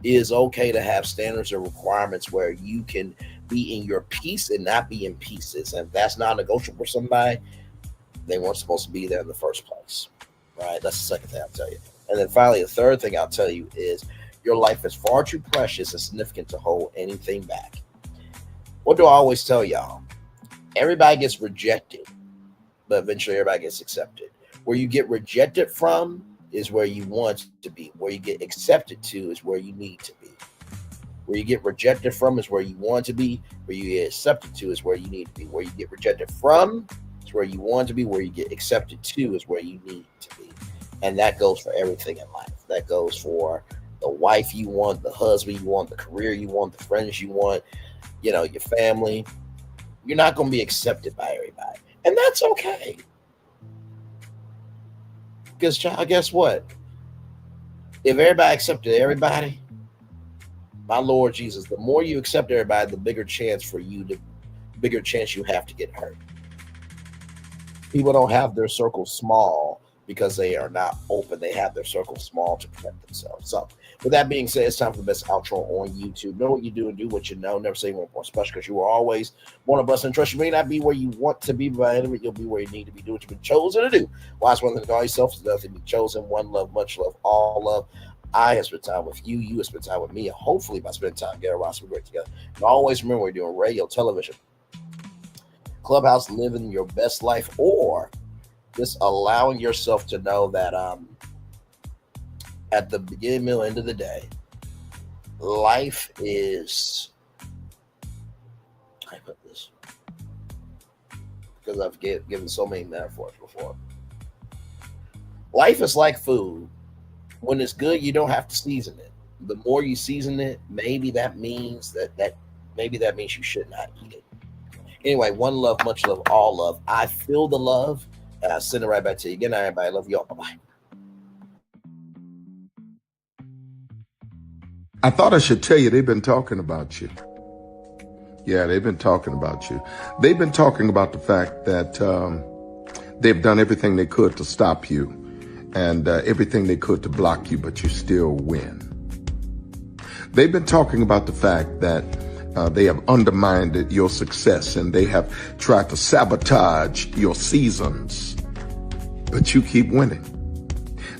It is okay to have standards and requirements where you can be in your peace and not be in pieces. And if that's not negotiable for somebody, they weren't supposed to be there in the first place. Right? That's the second thing I'll tell you. And then finally, the third thing I'll tell you is your life is far too precious and significant to hold anything back. What do I always tell y'all? Everybody gets rejected, but eventually everybody gets accepted. Where you get rejected from is where you want to be. Where you get accepted to is where you need to be. Where you get rejected from is where you want to be. Where you get accepted to is where you need to be. Where you get rejected from is where you want to be. Where you get accepted to is where you need to be. And that goes for everything in life. That goes for the wife you want, the husband you want, the career you want, the friends you want, you know, your family. You're not going to be accepted by everybody. And that's okay. Because, child, guess what? If everybody accepted everybody, my Lord Jesus, the more you accept everybody, the bigger chance you have to get hurt. People don't have their circle small because they are not open. They have their circle small to protect themselves. So with that being said, it's time for the best outro on YouTube. Know what you do and do what you know. Never say one more special, because you are always one of us, and trust you may not be where you want to be, but you'll be where you need to be. Do what you've been chosen to do. Wise one thing to call yourself is nothing to be chosen. One love, much love, all love. I have spent time with you. You have spent time with me. And hopefully by spending time together, we'll be great together. And always remember, we're doing radio, television, Clubhouse, living your best life, or just allowing yourself to know that at the beginning, middle, end of the day, life is, I put this because I've given so many metaphors before. Life is like food. When it's good, you don't have to season it. The more you season it, maybe that means you should not eat it. Anyway, one love, much love, all love. I feel the love. And I'll send it right back to you. Good night, everybody. Love you all. Bye-bye. I thought I should tell you they've been talking about you. Yeah, they've been talking about you. They've been talking about the fact that they've done everything they could to stop you and everything they could to block you, but you still win. They've been talking about the fact that they have undermined your success and they have tried to sabotage your seasons, but you keep winning.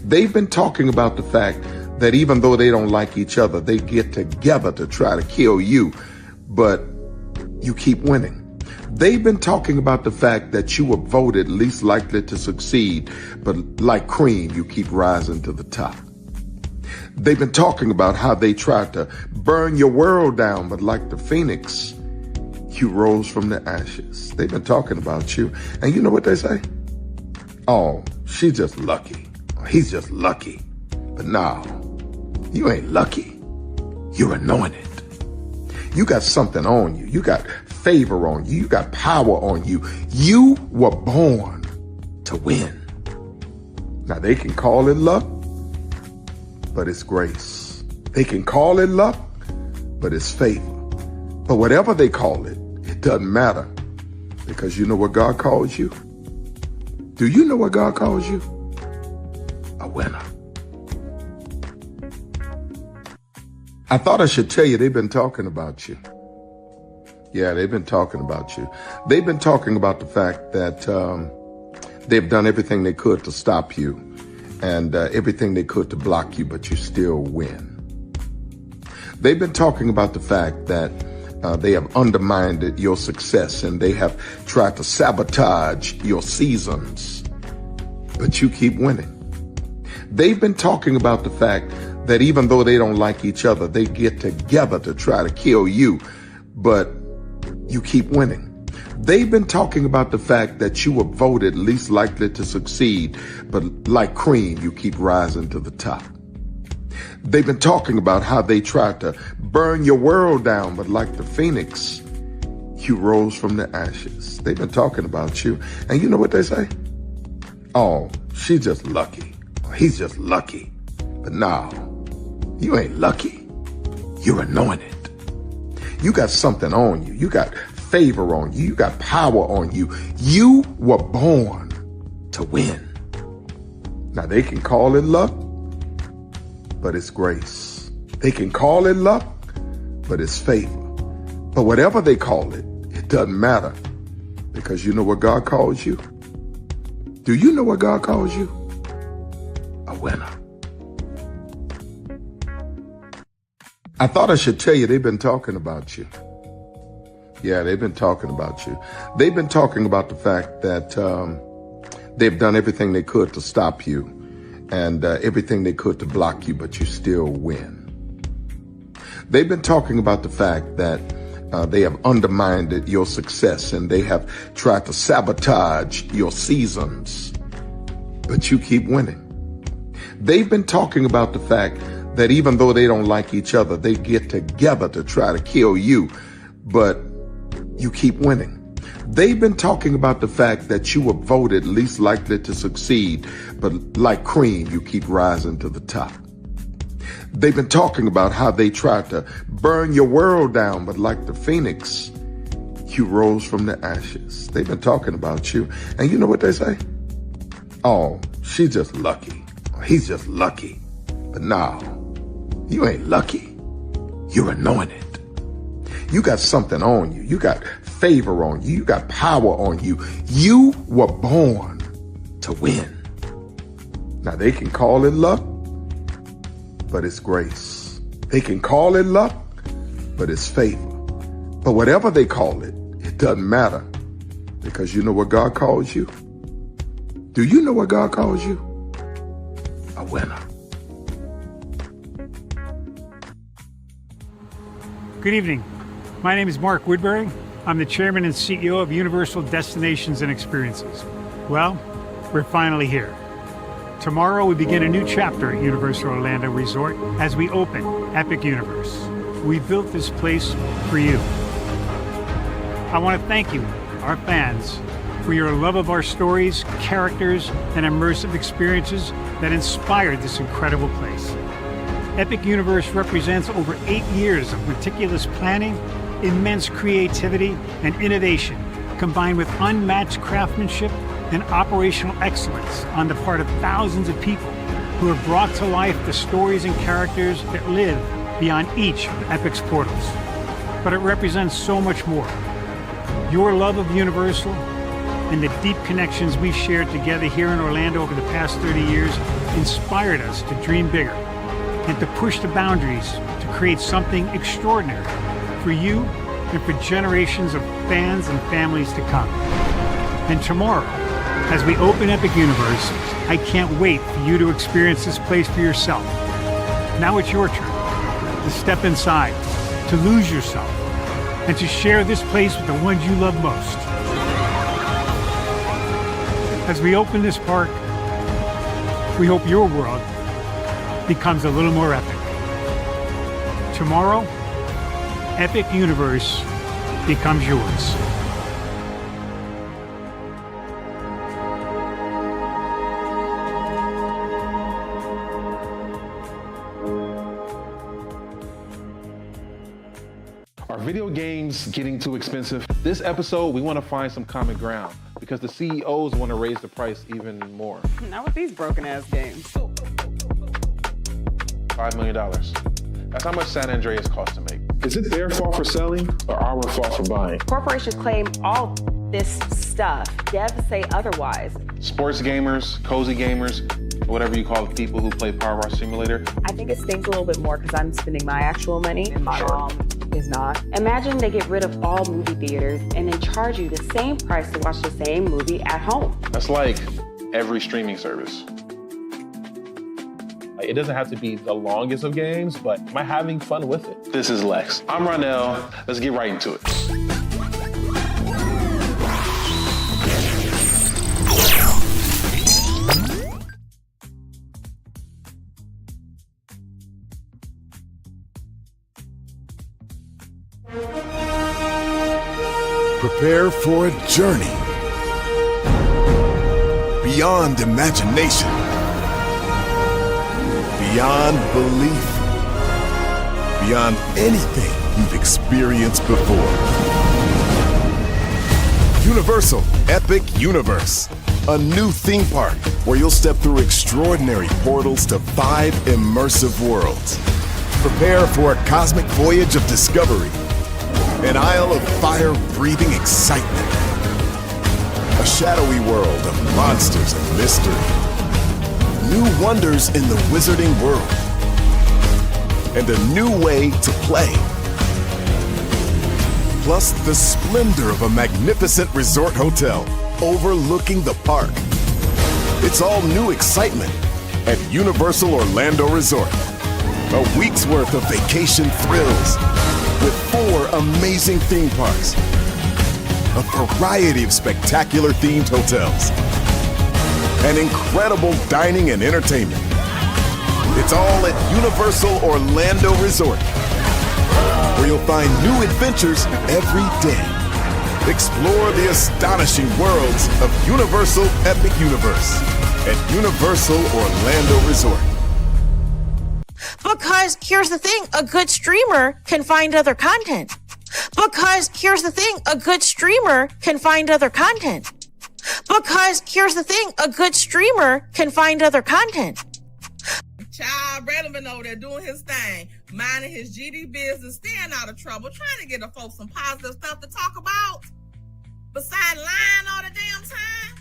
They've been talking about the fact that even though they don't like each other, they get together to try to kill you, but you keep winning. They've been talking about the fact that you were voted least likely to succeed, but like cream, you keep rising to the top. They've been talking about how they tried to burn your world down, but like the phoenix, you rose from the ashes. They've been talking about you. And you know what they say? Oh, she's just lucky. He's just lucky. But no, you ain't lucky. You're anointed. You got something on you. You got favor on you. You got power on you. You were born to win. Now they can call it luck, but it's grace. They can call it luck, but it's favor. But whatever they call it, it doesn't matter, because you know what God calls you? Do you know what God calls you? A winner. I thought I should tell you they've been talking about you. Yeah, they've been talking about you. They've been talking about the fact that they've done everything they could to stop you and everything they could to block you, but you still win. They've been talking about the fact that they have undermined your success and they have tried to sabotage your seasons, but you keep winning. They've been talking about the fact that even though they don't like each other, they get together to try to kill you, but you keep winning. They've been talking about the fact that you were voted least likely to succeed, but like cream, you keep rising to the top. They've been talking about how they tried to burn your world down, but like the phoenix, you rose from the ashes. They've been talking about you. And you know what they say? Oh, she's just lucky. He's just lucky. But no, you ain't lucky. You're anointed. You got something on you. You got favor on you. You got power on you. You were born to win. Now they can call it luck, but it's grace. They can call it luck, but it's favor. But whatever they call it, it doesn't matter, because you know what God calls you? Do you know what God calls you? A winner. I thought I should tell you they've been talking about you. Yeah, they've been talking about you. They've been talking about the fact that they've done everything they could to stop you and everything they could to block you, but you still win. They've been talking about the fact that they have undermined your success and they have tried to sabotage your seasons, but you keep winning. They've been talking about the fact that even though they don't like each other, they get together to try to kill you, but you keep winning. They've been talking about the fact that you were voted least likely to succeed, but like cream, you keep rising to the top. They've been talking about how they tried to burn your world down, but like the phoenix, you rose from the ashes. They've been talking about you. And you know what they say? Oh, she's just lucky. He's just lucky. But no, you ain't lucky. You're anointed. You got something on you. You got favor on you. You got power on you. You were born to win. Now they can call it luck, but it's grace. They can call it luck, but it's favor. But whatever they call it, it doesn't matter, because you know what God calls you? Do you know what God calls you? A winner. Good evening. My name is Mark Woodbury. I'm the chairman and CEO of Universal Destinations and Experiences. Well, we're finally here. Tomorrow we begin a new chapter at Universal Orlando Resort as we open Epic Universe. We built this place for you. I want to thank you, our fans, for your love of our stories, characters, and immersive experiences that inspired this incredible place. Epic Universe represents over 8 years of meticulous planning, immense creativity, and innovation, combined with unmatched craftsmanship and operational excellence on the part of thousands of people who have brought to life the stories and characters that live beyond each of Epic's portals. But it represents so much more. Your love of Universal, and the deep connections we've shared together here in Orlando over the past 30 years inspired us to dream bigger and to push the boundaries to create something extraordinary for you and for generations of fans and families to come. And tomorrow, as we open Epic Universe, I can't wait for you to experience this place for yourself. Now it's your turn to step inside, to lose yourself, and to share this place with the ones you love most. As we open this park, we hope your world becomes a little more epic. Tomorrow, Epic Universe becomes yours. Are video games getting too expensive? This episode, we want to find some common ground because the CEOs want to raise the price even more. Not with these broken-ass games. $5 million. That's how much San Andreas costs to make. Is it their fault for selling or our fault for buying? Corporations claim all this stuff. Devs say otherwise. Sports gamers, cozy gamers, whatever you call the people who play Power Wash Simulator. I think it stings a little bit more because I'm spending my actual money and my mom is not. Imagine they get rid of all movie theaters and then charge you the same price to watch the same movie at home. That's like every streaming service. It doesn't have to be the longest of games, but am I having fun with it? This is Lex. I'm Ronell. Let's get right into it. Prepare for a journey beyond imagination, beyond belief, beyond anything you've experienced before. Universal Epic Universe, a new theme park where you'll step through extraordinary portals to 5 immersive worlds. Prepare for a cosmic voyage of discovery, an isle of fire-breathing excitement, a shadowy world of monsters and mystery, new wonders in the wizarding world, and a new way to play. Plus the splendor of a magnificent resort hotel overlooking the park. It's all new excitement at Universal Orlando Resort. A week's worth of vacation thrills with 4 amazing theme parks, a variety of spectacular themed hotels, and incredible dining and entertainment. It's all at Universal Orlando Resort, where you'll find new adventures every day. Explore the astonishing worlds of Universal Epic Universe at Universal Orlando Resort. Because here's the thing, a good streamer can find other content. Because here's the thing, a good streamer can find other content. Because here's the thing, a good streamer can find other content. Child, Brandon been over there doing his thing, minding his GD business, staying out of trouble, trying to get the folks some positive stuff to talk about. Besides lying all the damn time.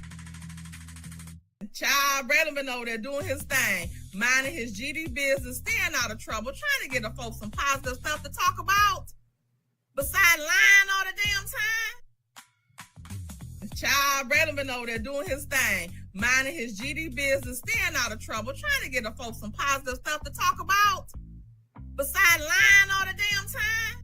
Child, Brandon been over there doing his thing, minding his GD business, staying out of trouble, trying to get the folks some positive stuff to talk about. Besides lying all the damn time. Child, Brandon been over there doing his thing, minding his GD business, staying out of trouble, trying to get the folks some positive stuff to talk about. Besides lying all the damn time.